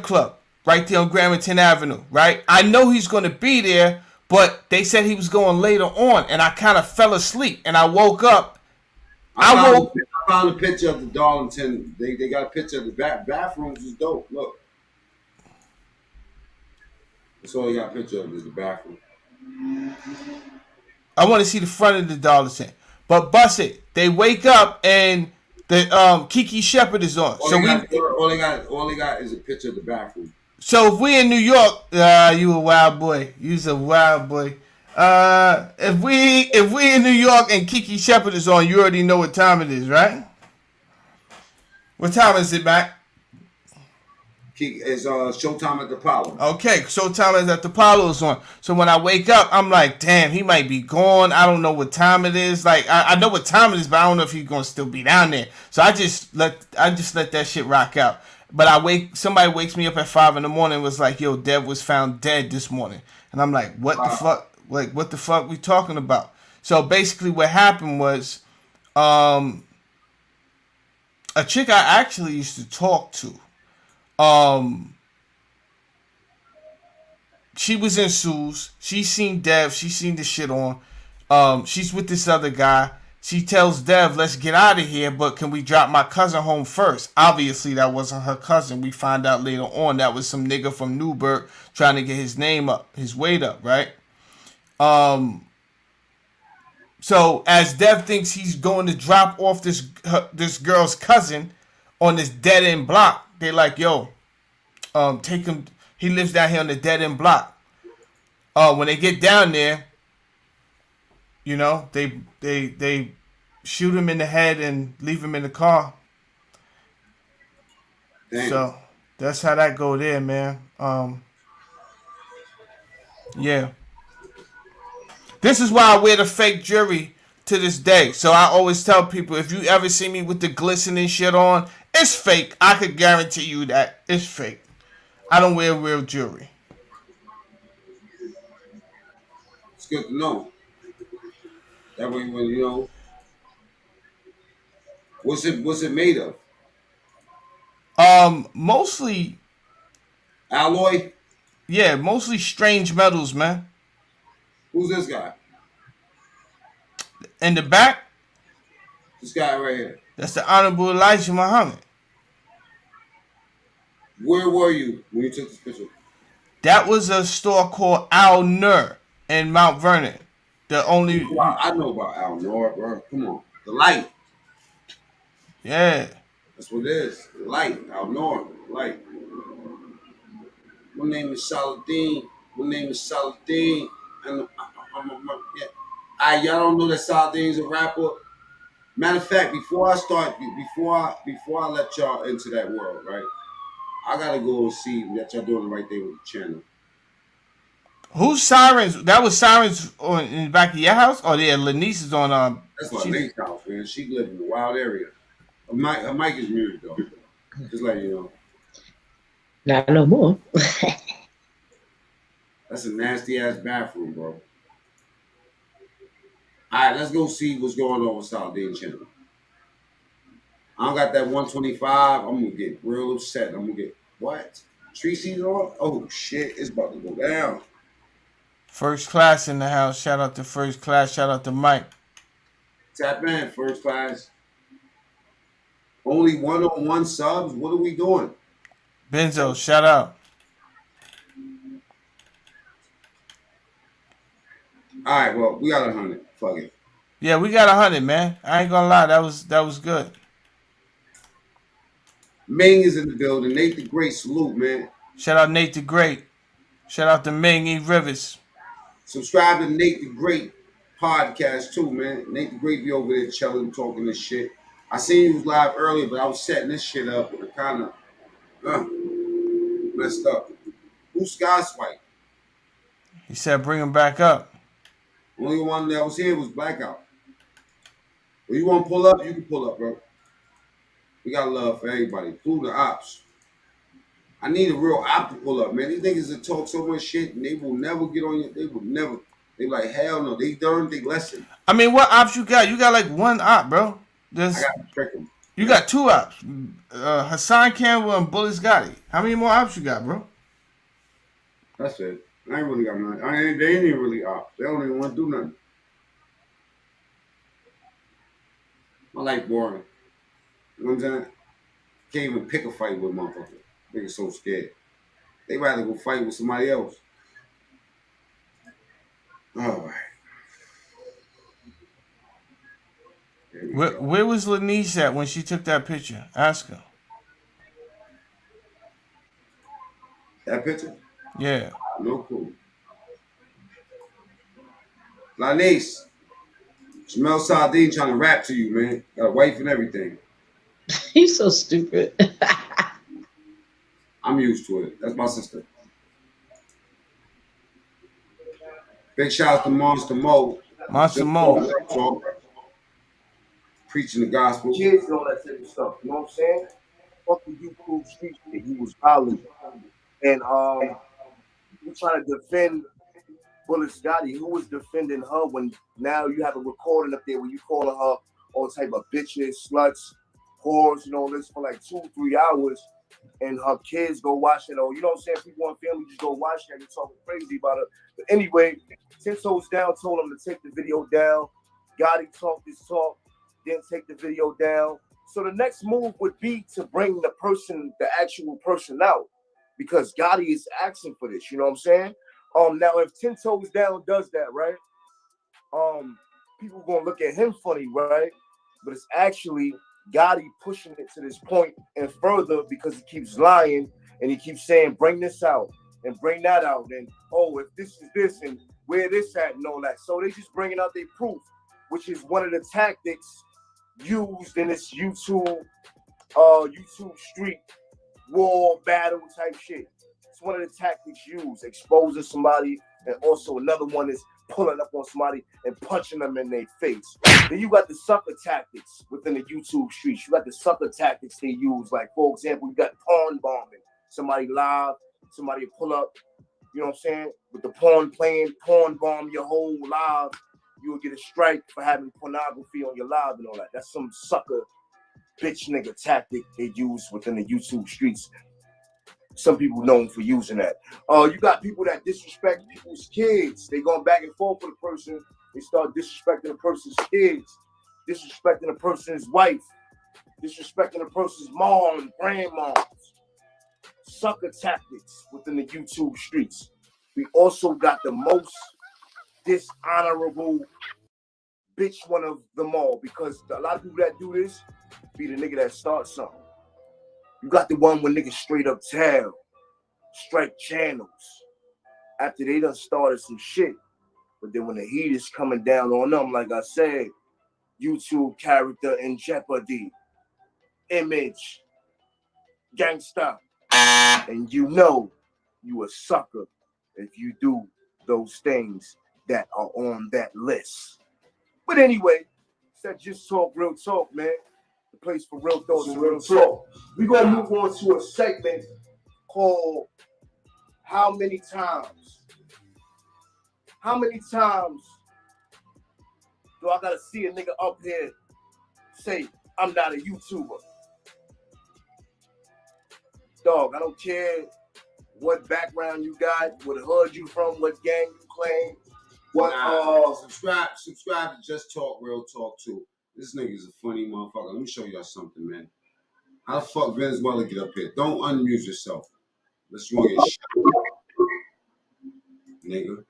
club. Right there on Gramerton Avenue, right? I know he's going to be there, but they said he was going later on, and I kind of fell asleep, and I woke up. I found a picture of the Darlington. They got a picture of the bathrooms. Is dope. Look. That's all you got a picture of is the bathroom. I want to see the front of the Darlington. But bust it. They wake up and the Kiki Shepard is on. All they got is a picture of the bathroom. So if we in New York, you a wild boy. You's a wild boy. If we in New York and Kiki Shepard is on, you already know what time it is, right? What time is it, Mac? It's Showtime at the Apollo. Okay, Showtime at the Apollo is on. So when I wake up, I'm like, damn, he might be gone. I don't know what time it is. Like I know what time it is, but I don't know if he's gonna still be down there. So I just let that shit rock out. But somebody wakes me up at 5 a.m. and was like, yo, Dev was found dead this morning. And I'm like, what the fuck? Like, what the fuck we talking about? So basically what happened was a chick I actually used to talk to. She was in Sue's. She seen Dev. She seen the shit on. She's with this other guy. She tells Dev, let's get out of here, but can we drop my cousin home first? Obviously, that wasn't her cousin. We find out later on that was some nigga from Newburgh trying to get his name up, his weight up, right? So as Dev thinks he's going to drop off this girl's cousin on this dead end block, they like, yo, take him. He lives down here on the dead end block. When they get down there, they shoot him in the head and leave him in the car. Damn. So that's how that go there, man. Yeah. This is why I wear the fake jewelry to this day. So I always tell people, if you ever see me with the glistening shit on, it's fake. I could guarantee you that it's fake. I don't wear real jewelry. It's good to know. That way, when What's it made of? Mostly alloy. Yeah, mostly strange metals, man. Who's this guy? In the back, This guy right here. that's the Honorable Elijah Muhammad. Where were you when you took this picture? That was a store called Al Nur in Mount Vernon. The only I know about Al Nur, bro. Come on, the light. Yeah. That's what it is. The light. Al Nur. Light. My name is Saladin. My name is Saladin. And y'all don't know that Saladin's a rapper. Matter of fact, before I let y'all into that world, right? I gotta go and see that y'all doing the right thing with the channel. Who's Sirens? That was Sirens in the back of your house? Oh yeah, Lanice is on That's my Nate's house, man. She lives in a wild area. Her mic is muted though. Just like you know. Not no more. That's a nasty ass bathroom, bro. Alright, let's go see what's going on with Saladin channel. I don't got that 125. I'm gonna get real upset. I'm gonna get what? Tree seeds on? Oh shit, it's about to go down. First Class in the house. Shout out to First Class. Shout out to Mike. Tap in, First Class. Only 101 subs? What are we doing? Benzo, shout out. Alright, well, we got 100. Fuck it. Yeah, we got 100, man. I ain't gonna lie, that was good. Ming is in the building. Nate the Great, salute, man. Shout out Nate the Great. Shout out to Ming E. Rivers. Subscribe to Nate the Great podcast too, man. Nate the Great be over there chilling, talking this shit. I seen you was live earlier, but I was setting this shit up and it kind of messed up. Who's Sky Swipe? He said bring him back up. Only one that was here was Blackout. If you want to pull up, you can pull up, bro. We got love for everybody, including the ops. I need a real op to pull up, man. These niggas that talk so much shit and they will never get on you. They will never. They like, hell no. They learn, they lesson. I mean, what ops you got? You got like one op, bro. I got to trick them. You got two ops. Hassan Campbell and Bulletz Gotti. How many more ops you got, bro? That's it. I ain't really got nothing. They ain't even really ops. They don't even want to do nothing. My life boring. You know what I'm saying? Can't even pick a fight with motherfuckers. Niggas so scared. They rather go fight with somebody else. All right. Where was Lanice at when she took that picture? Ask her. That picture? Yeah. No clue. Lanice, Jamel Sardine trying to rap to you, man. Got a wife and everything. He's so stupid. I'm used to it. That's my sister. Big shout out to Monster Mo. Monster Mo. Preaching the gospel. Kids and all that type of stuff. You know what I'm saying? Fuck the YouTube street shit. He was violent. And you trying to defend Bulletz Gotti, who was defending her when now you have a recording up there where you calling her all type of bitches, sluts, whores, and all this for like 2-3 hours, and her kids go watch it, or you know what I'm saying, people in family just go watch that and talking crazy about it. But anyway, 10 Toes Down told him to take the video down. Gotti talked his talk, didn't take the video down. So the next move would be to bring the actual person out, because Gotti is asking for this, you know what I'm saying? Now if 10 Toes Down does that, right? People gonna look at him funny, right? But it's actually Gotti pushing it to this point and further, because he keeps lying and he keeps saying, bring this out and bring that out, and oh, if this is this and where this at and all that. So they just bringing out their proof, which is one of the tactics used in this YouTube street war battle type shit. It's one of the tactics used, exposing somebody, and also another one is pulling up on somebody and punching them in their face. Then you got the sucker tactics within the YouTube streets. You got the sucker tactics they use. Like, for example, you got porn bombing. Somebody live, somebody pull up, you know what I'm saying? With the porn playing, porn bomb your whole live, you will get a strike for having pornography on your live and all that. That's some sucker bitch nigga tactic they use within the YouTube streets. Some people known for using that. You got people that disrespect people's kids. They going back and forth with a person. They start disrespecting a person's kids, disrespecting a person's wife, disrespecting a person's mom, grandma. Sucker tactics within the YouTube streets. We also got the most dishonorable bitch one of them all, because a lot of people that do this be the nigga that starts something. You got the one when niggas straight up tell, strike channels after they done started some shit. But then when the heat is coming down on them, like I said, YouTube character in jeopardy, image, gangsta, and you know you a sucker if you do those things that are on that list. But anyway, said just talk, real talk, man. The place for real thoughts and real talk. We're gonna move on to a segment called How Many Times? How many times do I gotta see a nigga up here say I'm not a YouTuber? Dog, I don't care what background you got, what hood you from, what gang you claim. What subscribe to Just Talk Real Talk too. This nigga's a funny motherfucker. Let me show y'all something, man. How the fuck Venezuela get up here? Don't unmute yourself. Let's you want to get shot. Nigga.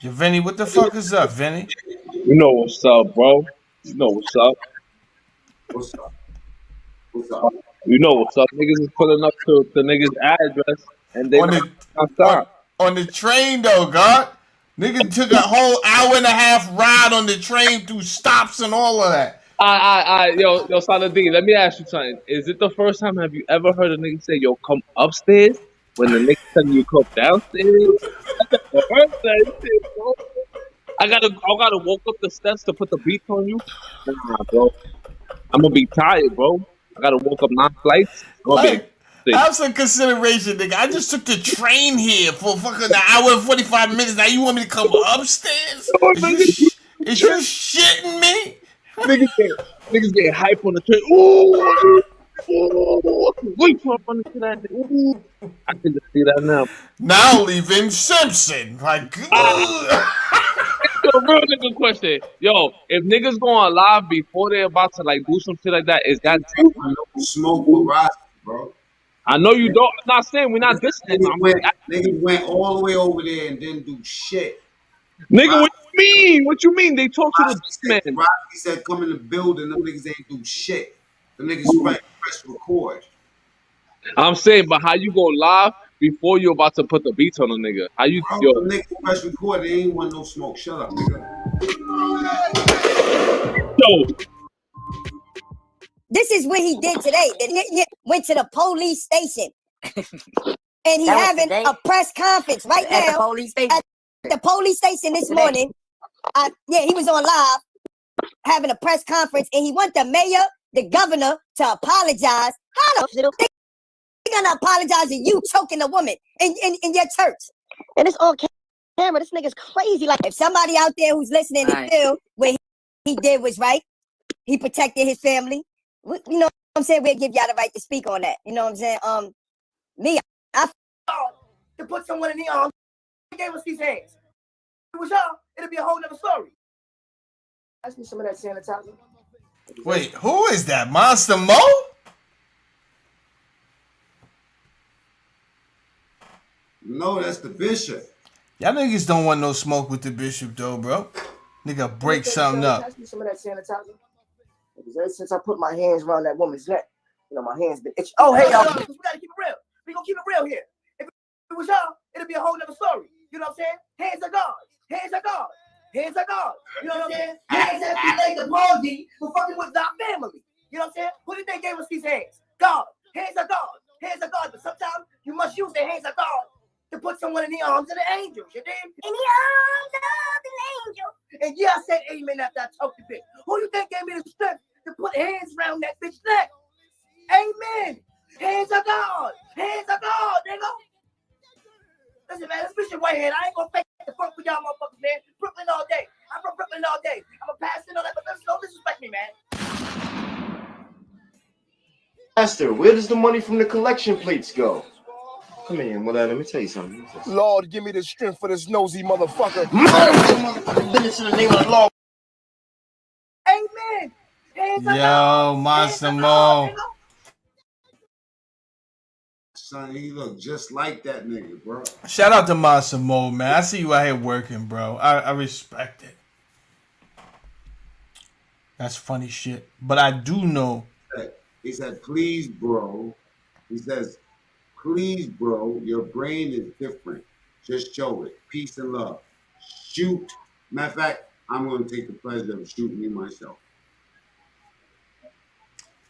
Yo, Vinny, what the fuck is up, Vinny? You know what's up, bro. You know what's up. What's up? What's up? You know what's up. Niggas is pulling up to the nigga's address and they on the train though, God. Nigga took a whole hour and a half ride on the train through stops and all of that. Yo, Saladin, let me ask you something. Is it the first time have you ever heard a nigga say, yo, come upstairs when the nigga telling you come downstairs? That's the first time shit, bro. I gotta walk up the steps to put the beats on you. Nah, bro. I'm gonna be tired, bro. I gotta walk up 9 flights. Have some consideration, nigga. I just took the train here for fucking an hour and 45 minutes. Now you want me to come upstairs? Is you shitting me? Niggas get hype on the train. Ooh, wait for up on that. Ooh, I can just see that now. Now leaving Simpson, like. Yo, real nigga question. Yo, if niggas going live before they're about to like do some shit like that, is that smoke with Rossi, bro? I know you don't. I'm not saying we're not dissing. Niggas went all the way over there and didn't do shit. Nigga, what you mean? What you mean? They talk to the man. Rossi said, "Come in the building." Them niggas ain't do shit. Them niggas press record. I'm saying, but how you go live before you about to put the beats on a nigga? How you? Bro, yo, the niggas press record. They ain't want no smoke. Shut up, nigga. Yo. This is what he did today. The nigga went to the police station. And he having a press conference right now. At the police station? At the police station this morning. Yeah, he was on live having a press conference, and he want the mayor, the governor to apologize. How the they gonna apologize to you choking a woman in your church? And it's on camera. This nigga's crazy. Like, if somebody out there who's listening and feel what he did was right, he protected his family. You know what I'm saying? We'll give y'all the right to speak on that. You know what I'm saying? I to put someone in the arms, gave us these hands. If it was y'all, it'd be a whole nother story. Ask me some of that sanitizer. Wait, who is that? Monster Mo? No, that's the bishop. Y'all niggas don't want no smoke with the bishop though, bro. Nigga break something up. Ask me some of that sanitizer. Because ever since I put my hands around that woman's neck, you know, my hands been itching. Oh, hey, y'all. We gotta keep it real. We gonna keep it real here. If it was y'all, it'd be a whole nother story. You know what I'm saying? Hands are God. Hands are God. Hands are God. You know what I'm saying? Hands have to lay the palsy for fucking with our family. You know what I'm saying? Who did they gave us these hands? God. Hands are God. Hands are God. But sometimes you must use the hands of God to put someone in the arms of the angels. You dig? In the arms of an angel. And yeah, I said amen after I talked a bit. Who you think gave me the strength to put hands around that bitch neck? Amen. Hands of God. Hands of God, nigga. Listen, man, this Bishop Whitehead, I ain't gonna fake the funk with y'all motherfuckers, man. Brooklyn all day. I'm from Brooklyn all day. I'm a pastor and all that, but don't disrespect me, man. Master, where does the money from the collection plates go? Come here, well, let me tell you something. Lord, give me the strength for this nosy motherfucker. Business in the name of the law. Amen. Yo, Massimo. Son, he look just like that nigga, bro. Shout out to Massimo, man. I see you out here working, bro. I respect it. That's funny shit. But I do know. He said, please, bro. He says, please, bro, your brain is different. Just show it. Peace and love. Shoot. Matter of fact, I'm going to take the pleasure of shooting you myself.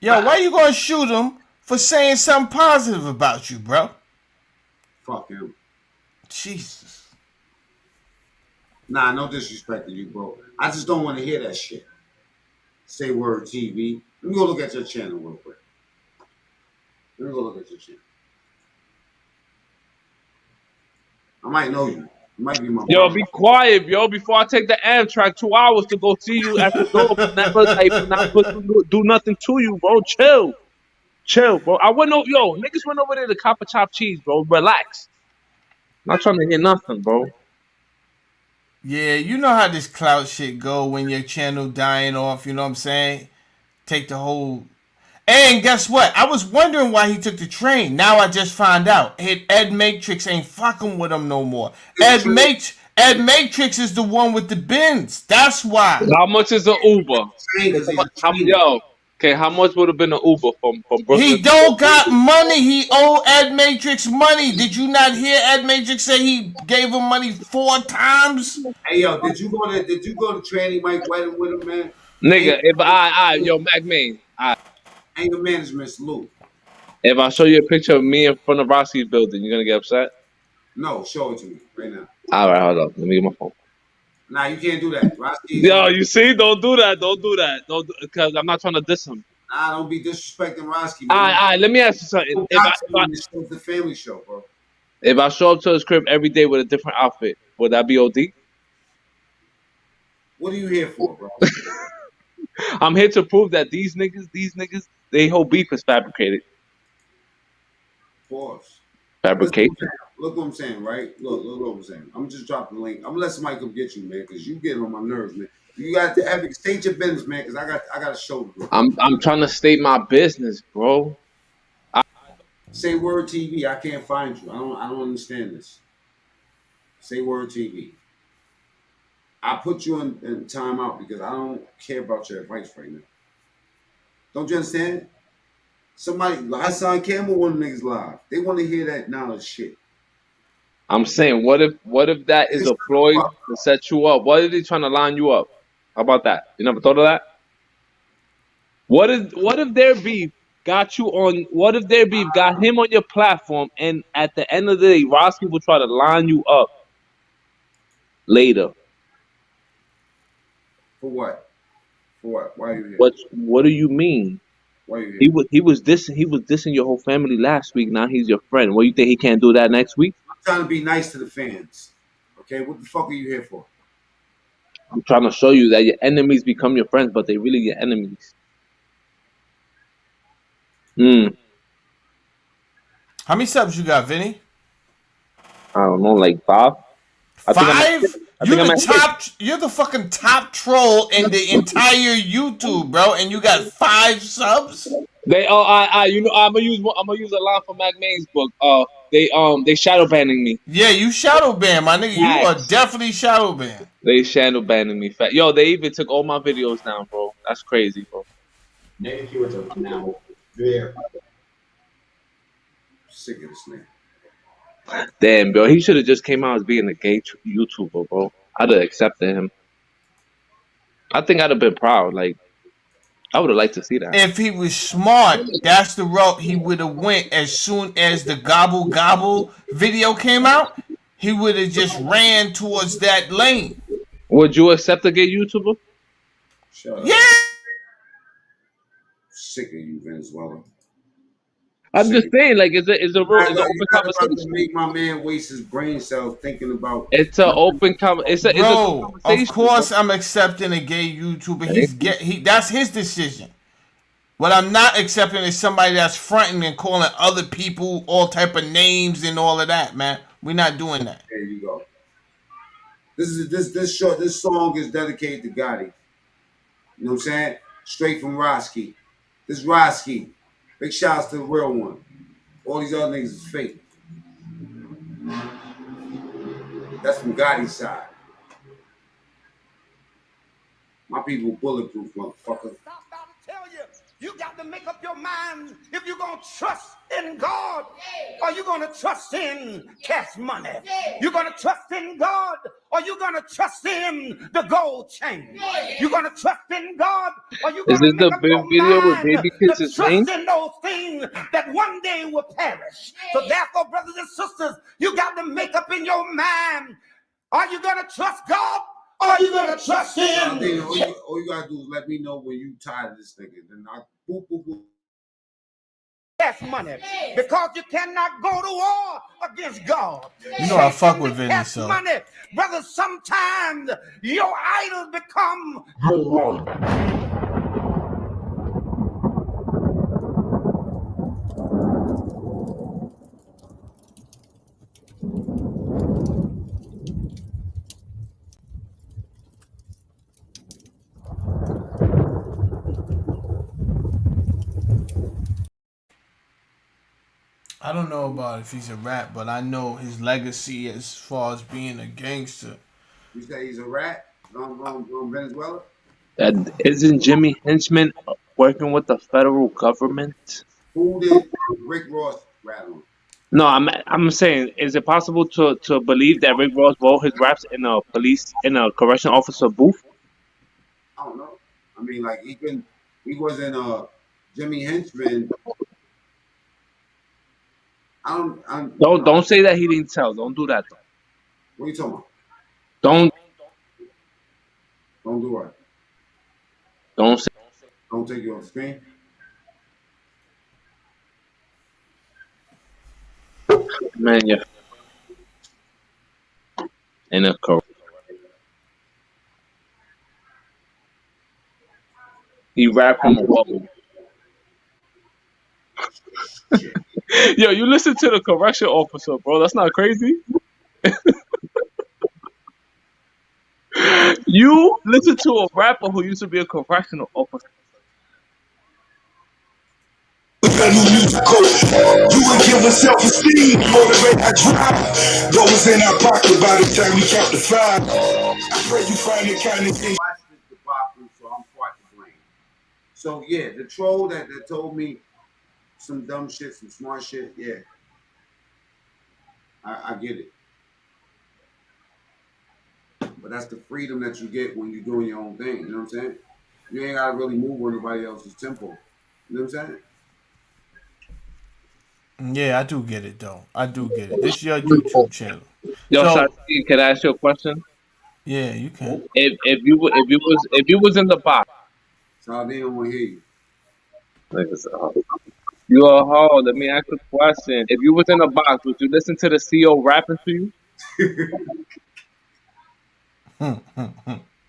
Yo, why you going to shoot him for saying something positive about you, bro? Fuck him. Jesus. Nah, no disrespect to you, bro. I just don't want to hear that shit. Say word TV. Let me go look at your channel real quick. Let me go look at your channel. I might know you. You might be my Yo, brother. be quiet, yo. Before I take the Amtrak 2 hours to go see you at the door, but never do nothing to you, bro. Chill, bro. I went over, niggas went over there to cop a chopped cheese, bro. Relax. Not trying to hear nothing, bro. Yeah, you know how this clout shit go when your channel dying off, you know what I'm saying? Take the whole... And guess what? I was wondering why he took the train. Now I just found out. Ed Matrix ain't fucking with him no more. Ed Matrix is the one with the bins. That's why. How much is an Uber? How much would have been an Uber from Brooklyn? He don't got money. He owe Ed Matrix money. Did you not hear Ed Matrix say he gave him money 4 times? Hey, yo, did you go to Tranny Mike wedding with him, man? Nigga, Mac Main. Anger management salute. If I show you a picture of me in front of Rossi's building, you're gonna get upset? No, show it to me right now. All right, hold up. Let me get my phone. Nah, you can't do that. Yo, you see? Don't do that. Because I'm not trying to diss him. Nah, don't be disrespecting Roski. All right, let me ask you something. This show's the family show, bro. If I show up to his crib every day with a different outfit, would that be OD? What are you here for, bro? I'm here to prove that these niggas, they whole beef is fabricated. Pause. Fabrication. Look what I'm saying, right? Look what I'm saying. I'm just dropping the link. I'm gonna let somebody come get you, man, because you getting on my nerves, man. You got to state your business, man, because I got a show to do. I'm trying to state my business, bro. Say word TV. I can't find you. I don't understand this. Say word TV. I put you in timeout because I don't care about your advice right now. Don't you understand? Somebody, Hassan Campbell, one of the niggas live. They want to hear that knowledge shit. I'm saying, what if that is a ploy to set you up? What if they trying to line you up? How about that? You never thought of that? What if their beef got you on? What if their beef got him on your platform, and at the end of the day, Roski will try to line you up later? For what? Why are you here? What do you mean? Why are you here? He was dissing your whole family last week. Now he's your friend. What, you think he can't do that next week? I'm trying to be nice to the fans. Okay, what the fuck are you here for? I'm trying to show you that your enemies become your friends, but they really your enemies. How many subs you got, Vinny? I don't know, like 5. 5? You're the fucking top troll in the entire YouTube, bro, and you got 5 subs. I'm gonna use a line from Mac Main's book. They shadow banning me. Yeah, you shadow ban, my nigga. You are definitely shadow ban. They shadow banning me. Yo, they even took all my videos down, bro. That's crazy, bro. Now, there. Sick of this nigga. Damn, bro. He should have just came out as being a gay YouTuber, bro. I'd have accepted him. I think I'd have been proud. Like, I would have liked to see that. If he was smart, that's the route he would have went. As soon as the Gobble Gobble video came out, he would have just ran towards that lane. Would you accept a gay YouTuber? Shut up. Yeah. Sick of you, Venezuela. I'm just saying, like, it's a open conversation. To make my man waste his brain cells thinking about. It's an open conversation. Bro, of course I'm accepting a gay YouTuber. That's his decision. What I'm not accepting is somebody that's fronting and calling other people all type of names and all of that, man. We're not doing that. There you go. This song is dedicated to Gotti. You know what I'm saying? Straight from Roski. This is Roski. Big shouts to the real one. All these other niggas is fake. That's from Gotti's side. My people bulletproof, motherfucker. You got to make up your mind if you're going to trust in God or you're going to trust in cash money. You're going to trust in God or you're going to trust in the gold chain. You're going to trust in God or you're Is going to this make the up your big video with mind Baby to Kiss's trust name? in those things that one day will perish. So therefore, brothers and sisters, you got to make up in your mind. Are you going to trust God? Or are you going to trust him? All you got to do is let me know when you tired of this nigga. Then I boop, boop, boop. Cash money, because you cannot go to war against God. You know I fuck with Vinny, so. Money, brother, sometimes your idols become I don't know about if he's a rat, but I know his legacy as far as being a gangster. You say he's a rat from Venezuela? Isn't Jimmy Henchman working with the federal government? Who did Rick Ross rat on? No, I'm saying, is it possible to believe that Rick Ross wrote his raps in a correction officer booth? I don't know. I mean, like he was in Jimmy Henchman. Don't say that he didn't tell. Don't do that though. What are you talking about? Don't do what? Don't say. Don't take you off the screen. Man, yeah. In a correct. He rapped from a bubble. Yo, you listen to the correction officer, bro. That's not crazy. You listen to a rapper who used to be a correctional officer. You would give us self-esteem, motivate our drive. Goals in our pocket by the time we count to 5. I pray you find the kind of thing. Watch this debacle, so I'm quite to blame. So yeah, the troll that told me some dumb shit, some smart shit, yeah. I get it. But that's the freedom that you get when you're doing your own thing, you know what I'm saying? You ain't gotta really move on anybody else's tempo. You know what I'm saying? Yeah, I do get it though. I do get it. This is your YouTube channel. Yo, So, Shadi, can I ask you a question? Yeah, you can. If you was in the box. So they don't want to hear you. You a hoe. Let me ask you a question. If you was in a box, would you listen to the CEO rapping to you?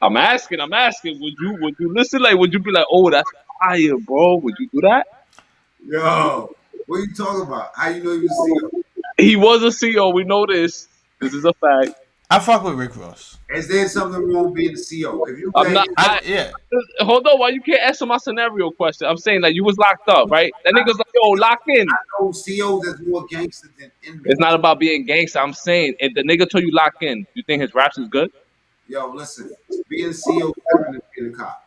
I'm asking. Would you listen? Like, would you be like, oh, that's fire, bro? Would you do that? Yo, what are you talking about? How you know he was a CEO? He was a CEO. We know this. This is a fact. I fuck with Rick Ross. Is there something wrong with being a CEO? If you I'm not. Yeah. Hold on. Why you can't answer my scenario question? I'm saying like you was locked up, right? That nigga's like, yo, lock in. I know CEOs that's more gangster than inmates. It's not about being gangster. I'm saying if the nigga told you lock in, you think his raps is good? Yo, listen, being a CEO is better than being a cop.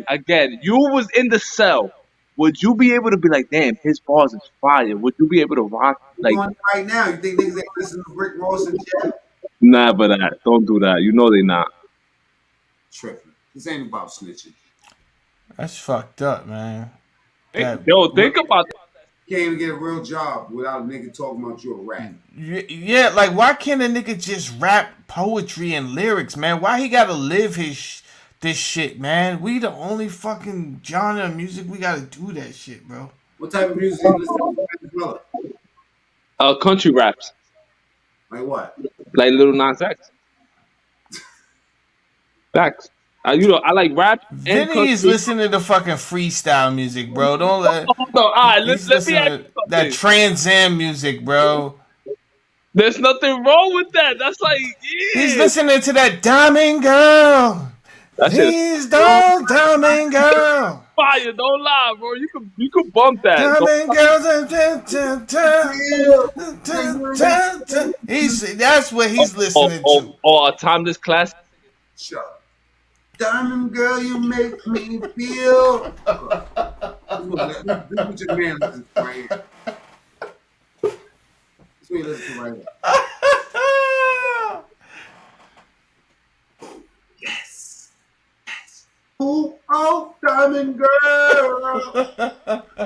Again, you was in the cell. Would you be able to be like, damn, his bars is fire? Would you be able to rock like right now? You think niggas ain't listen to Rick Ross in jail? Nah, but don't do that. You know they not. Tripping. This ain't about snitching. That's fucked up, man. Yo, think about that. You can't even get a real job without a nigga talking about you a rat. Yeah, like why can't a nigga just rap poetry and lyrics, man? Why he gotta live this shit, man? We the only fucking genre of music we gotta do that shit, bro. What type of music you listen to? Country raps. Like what? Like Lil Nas X. Facts. You know, I like rap and Vinny is country. listening to fucking freestyle music, bro. Don't let. No, all right, He's let me listening ask to you that something. Trans Am music, bro. There's nothing wrong with that. That's like, He's yeah. listening to that Diamond Girl. That shit is Please don't, Diamond Girl. fire. Don't lie, bro. You could bump that. Diamond Girls. That's what he's listening to. Oh, timeless classic. Shut up. Diamond Girl, you make me feel. This is what your man listens to right here. This is what he listens to right here. Yes. Oh, Diamond Girl.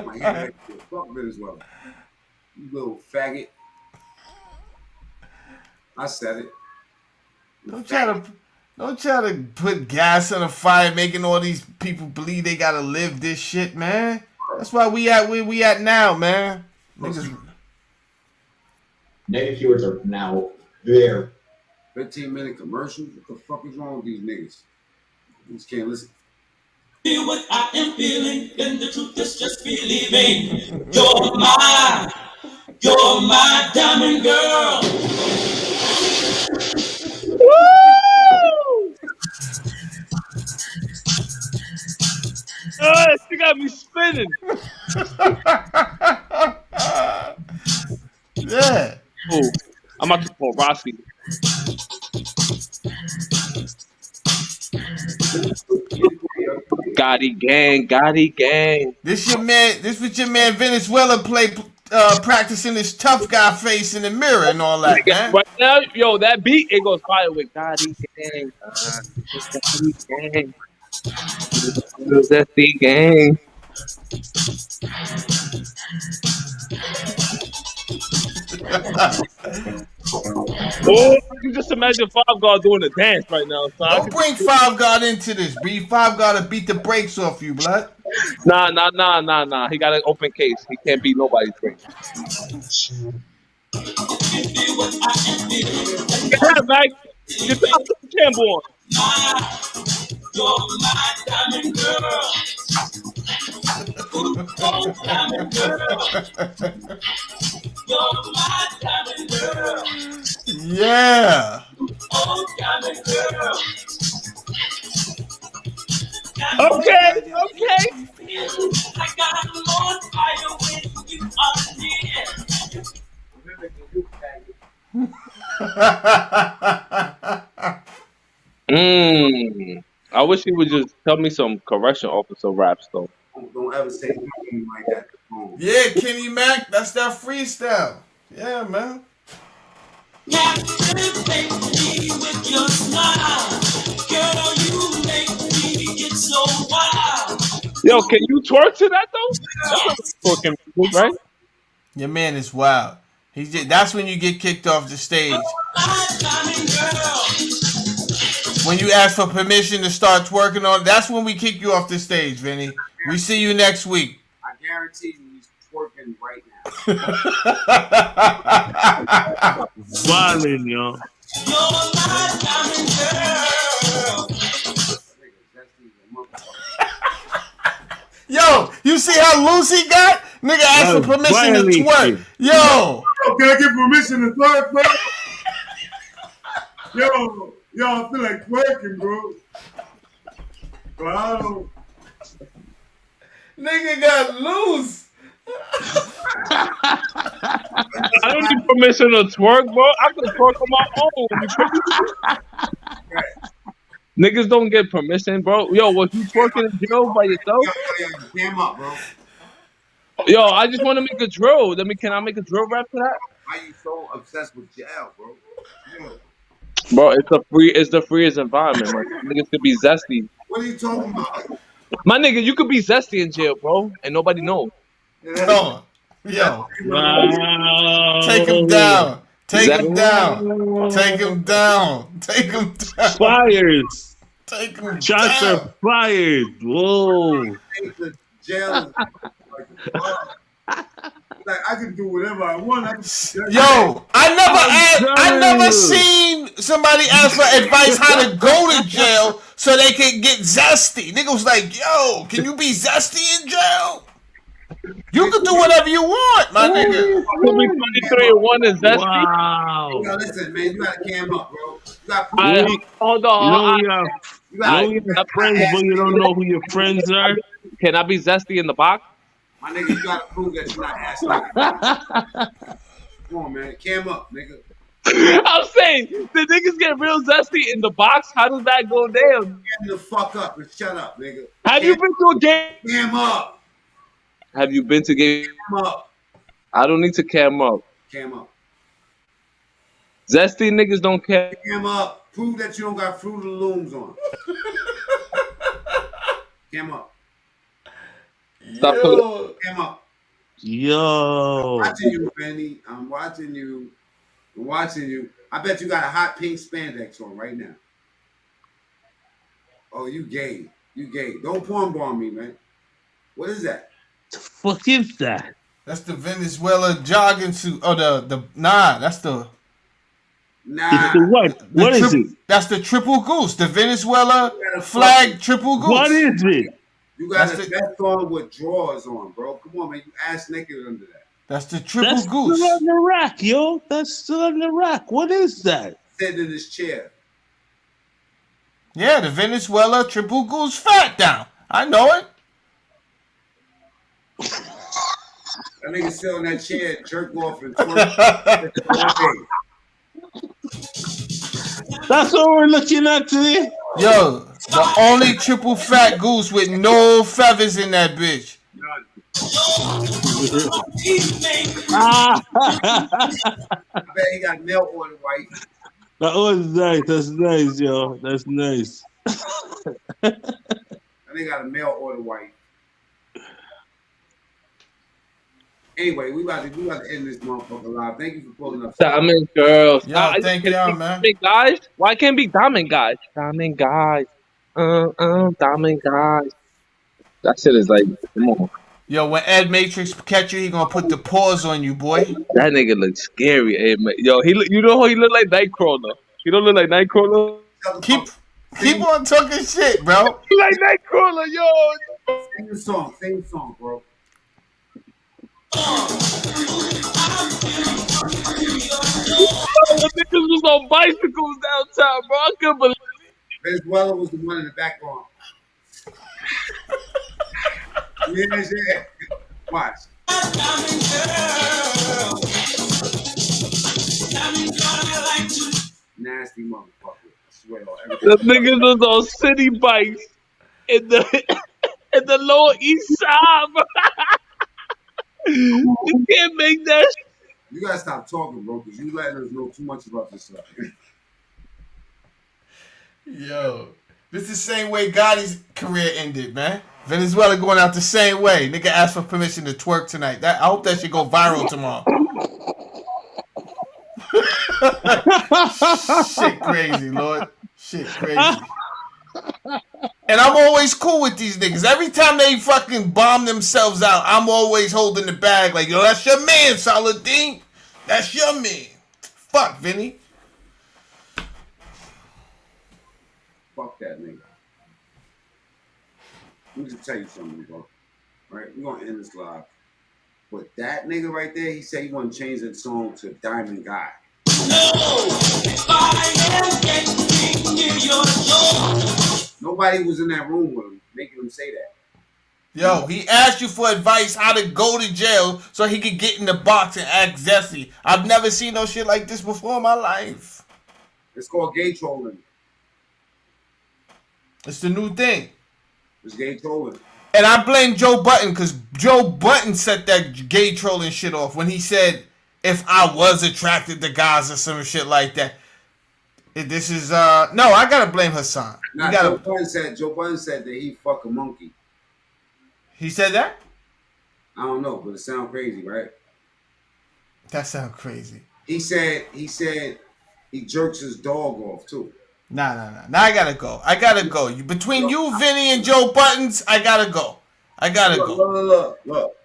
My head, fuck Venezuela. You little faggot. I said it. Don't try to put gas on the fire, making all these people believe they gotta live this shit, man. That's why we at where we at now, man. Niggas. Negative keywords are now there. 15-minute commercials? What the fuck is wrong with these niggas? You just can't listen. Feel what I am feeling, and the truth is just believing. You're my diamond girl. Woo! She got me spinning. Yeah. Oh, I'm about to call Rossi. Gotti gang. This what your man Venezuela practicing his tough guy face in the mirror and all that, man. Right now, yo, that beat, it goes fire with Gotti gang. Gotti gang. Bulletzgotti gang. Oh, I can just imagine Five God doing a dance right now. So don't bring Five God into this, B. Five God to beat the brakes off you, blood. Nah. He got an open case. He can't beat nobody's break. Yeah, Mike. Get the Campbell on. You're my diamond girl. Oh, diamond girl. You're my diamond girl. Yeah. Oh, diamond girl. Okay. I got more fire when you are near. I wish he would just tell me some correction officer raps though. Don't ever say anything like that. Yeah, Kenny Mac, that's that freestyle. Yeah, man. Captivate me with your smile. Girl, you make me get so wild. Yo, can you twerk to that though? That's not twerking, right? Your man is wild. That's when you get kicked off the stage. When you ask for permission to start twerking on, that's when we kick you off the stage, Vinny. We see you next week. I guarantee you he's twerking right now. Violin, yo. Yo, you see how loose he got? Nigga asked for permission to twerk. Yo. Can I get permission to twerk, bro? Yo, I feel like twerking, bro. But I don't. Nigga got loose. I don't need permission to twerk, bro. I can twerk on my own. Niggas don't get permission, bro. Yo, was you twerking in jail by yourself? Damn up, bro. Yo, I just want to make a drill. Can I make a drill rap for that? Why you so obsessed with jail, bro? Yeah. Bro, it's the freest environment, man. Niggas could be zesty. What are you talking about? My nigga, you could be zesty in jail, bro, and nobody knows. Yo. Wow. Take him down. Take him down. Take him down. Take him down. Fired. Take him Shots down. are fired. Whoa. Jail. Like I can do whatever I want. Yo, I never seen somebody ask for advice how to go to jail so they could get zesty. Nigga was like, yo, can you be zesty in jail? You can do whatever you want, my nigga. Could be 23 and 1 is zesty. Wow. Yo, listen, man, you gotta cam up, bro. You gotta prove I that. hold You know on. you have, You gotta you prove have that. friends, but you don't know who your friends are. Can I be zesty in the box? My nigga, you gotta prove that you're not ass nigga. Come on, man. Cam up, nigga. I'm saying, the niggas get real zesty in the box. How does that go down? Cam the fuck up and shut up, nigga. Have you been to a game? Cam up. Have you been to game? Cam up. I don't need to cam up. Cam up. Zesty niggas don't care. Cam up. Prove that you don't got Fruit of the Looms on. Cam up. Stop Cam up. Yo. I'm watching you, Benny. I'm watching you. I'm watching you. I bet you got a hot pink spandex on right now. Oh, you gay. You gay. Don't porn bomb me, man. What is that? The fuck is that? That's the Venezuela jogging suit. Oh, that's the. Nah. It's the what? What is it? That's the triple goose. The Venezuela flag triple goose. What is it? You got a vest on with drawers on, bro. Come on, man. You ass naked under that. That's the triple That's goose. still on the rack, yo. That's still on the rack. What is that? Sitting in his chair. Yeah, the Venezuela triple goose fat down. I know it. That nigga sit on that chair, jerk off, and twerk. That's what we're looking at today. Yo, the only triple fat goose with no feathers in that bitch. I bet he got nail on the white. That was nice. That's nice, yo. That's nice. And they got a mail order white. Anyway, we about to end this motherfucker live. Thank you for pulling up. Diamond girls. Yo, thank y'all, man. Diamond guys? Why can't be diamond guys? Diamond guys. Diamond guys. That shit is like, come on. Yo, when Ed Matrix catch you, he gonna put the paws on you, boy. That nigga looks scary. Hey, man. Yo, you know how he look like Nightcrawler? He don't look like Nightcrawler? Keep on talking shit, bro. He like Nightcrawler, yo. Sing the song. Sing the song, bro. The niggas was on bicycles downtown, bro. I couldn't believe it. Venezuela was the one in the background. Yeah. Watch. Nasty motherfucker. I swear on everything. The niggas was on city bikes in the Lower East Side, bro. You can't make that shit. You gotta stop talking, bro, because you letting us know too much about this stuff. Yo, this is the same way Gotti's career ended, man. Venezuela going out the same way. Nigga asked for permission to twerk tonight. I hope that shit go viral tomorrow. Shit crazy, Lord. Shit crazy. And I'm always cool with these niggas. Every time they fucking bomb themselves out, I'm always holding the bag like, yo, that's your man, Saladin. That's your man. Fuck, Vinny. Fuck that nigga. Let me just tell you something, bro. Right? We're gonna end this live. But that nigga right there, he said he wanna change that song to Diamond Guy. Nobody was in that room with him, making him say that. Yo, he asked you for advice how to go to jail so he could get in the box and act zesty. I've never seen no shit like this before in my life. It's called gay trolling. It's the new thing. It's gay trolling. And I blame Joe Button because Joe Button set that gay trolling shit off when he said, if I was attracted to guys or some shit like that. This is, no, I gotta blame Hassan. Nah, Joe Button said that he fuck a monkey. He said that? I don't know, but it sounds crazy, right? That sounds crazy. He said he jerks his dog off too. Nah. Now I gotta go. Between you, Vinny, and Joe Buttons, I gotta go. Look.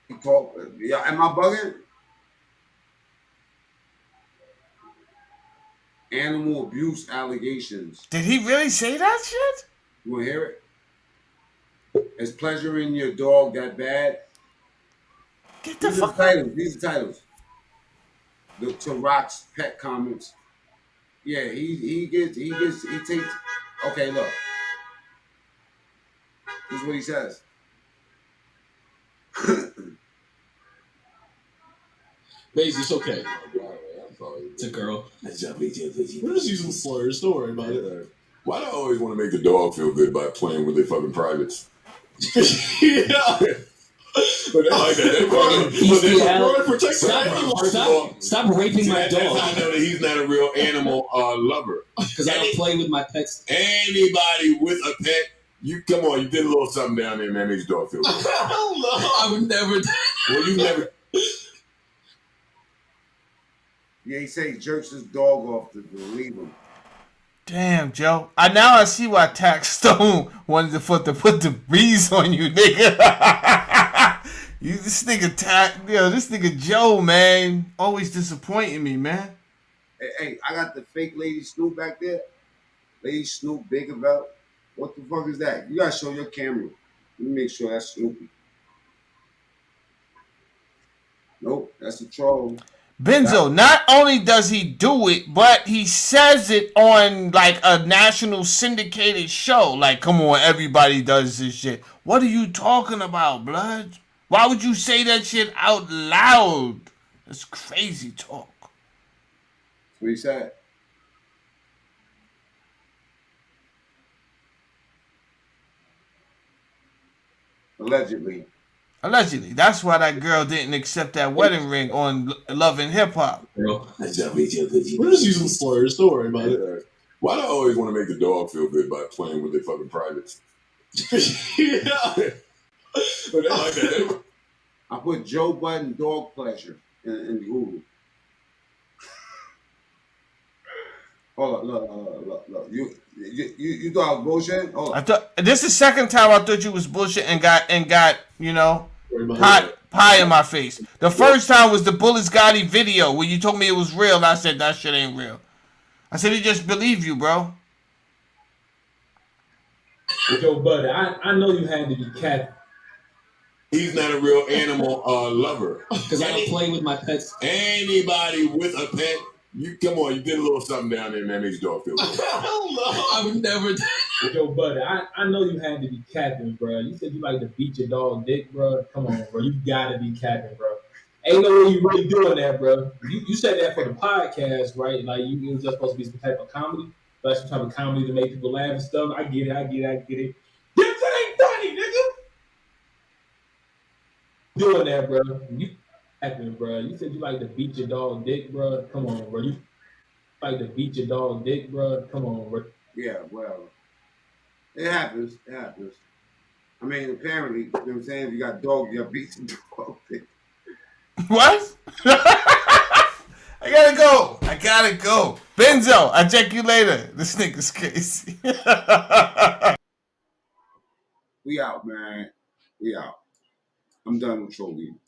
He called. Yeah, am I bugging? animal abuse allegations. Did he really say that shit? You want to hear it? Is pleasuring your dog that bad? Get the fuck out. These are titles. To Rock's pet comments. Yeah, he takes. Okay, look. This is what he says. Baby, it's okay. It's a girl. We're just using slurs. Don't worry about it. Why do I always want to make the dog feel good by playing with their fucking privates? Yeah. But they like that. Stop raping my dog. I know that he's not a real animal lover. Because I don't play with my pets. Anybody with a pet, you come on, you did a little something down there, man, makes your dog feel good. I would never. Well, you never. Yeah, he said he jerks his dog off to leave him. Damn, Joe. I see why Tax Stone wanted to put the breeze on you, nigga. This nigga Joe, man, always disappointing me, man. Hey, I got the fake Lady Snoop back there. Lady Snoop, big about. What the fuck is that? You gotta show your camera. Let me make sure that's Snoopy. Nope, that's a troll. Benzo, not only does he do it, but he says it on like a national syndicated show. Like, come on, everybody does this shit. What are you talking about, blood? Why would you say that shit out loud? That's crazy talk. That's what he said. Allegedly. That's why that girl didn't accept that wedding ring on Love and Hip Hop. We're just using slurs. Don't worry about it. Why do I always want to make the dog feel good by playing with their fucking privates? Yeah. But they like that. I put Joe Budden dog pleasure in Google. Hold on, look. You thought I was bullshit? Hold on. This is the second time I thought you was bullshit and got pie in my face. The first time was the Bulletz Gotti video where you told me it was real and I said that shit ain't real. I said he just believe you, bro. Joe Budden, I know you had to be cat. He's not a real animal lover. Because I don't play with my pets. Anybody with a pet, you come on, you did a little something down there, man, makes your dog feel good. I would never. Joe Budden, I know you had to be capping, bro. You said you like to beat your dog dick, bro. Come on, bro. You gotta be capping, bro. Ain't no way you really doing that, bro. You said that for the podcast, right? Like you was just supposed to be some type of comedy. Like some type of comedy to make people laugh and stuff. I get it. This ain't funny, nigga. Doing that, bro. You acting, bro. You said you like to beat your dog dick, bro. Come on, bro. You like to beat your dog dick, bro. Come on, bro. Yeah, well, it happens. I mean, apparently, you know what I'm saying? If you got dog, you got beat some dog dick. What? I gotta go. Benzo, I'll check you later. This nigga's crazy. We out, man. We out. I'm done with trolling.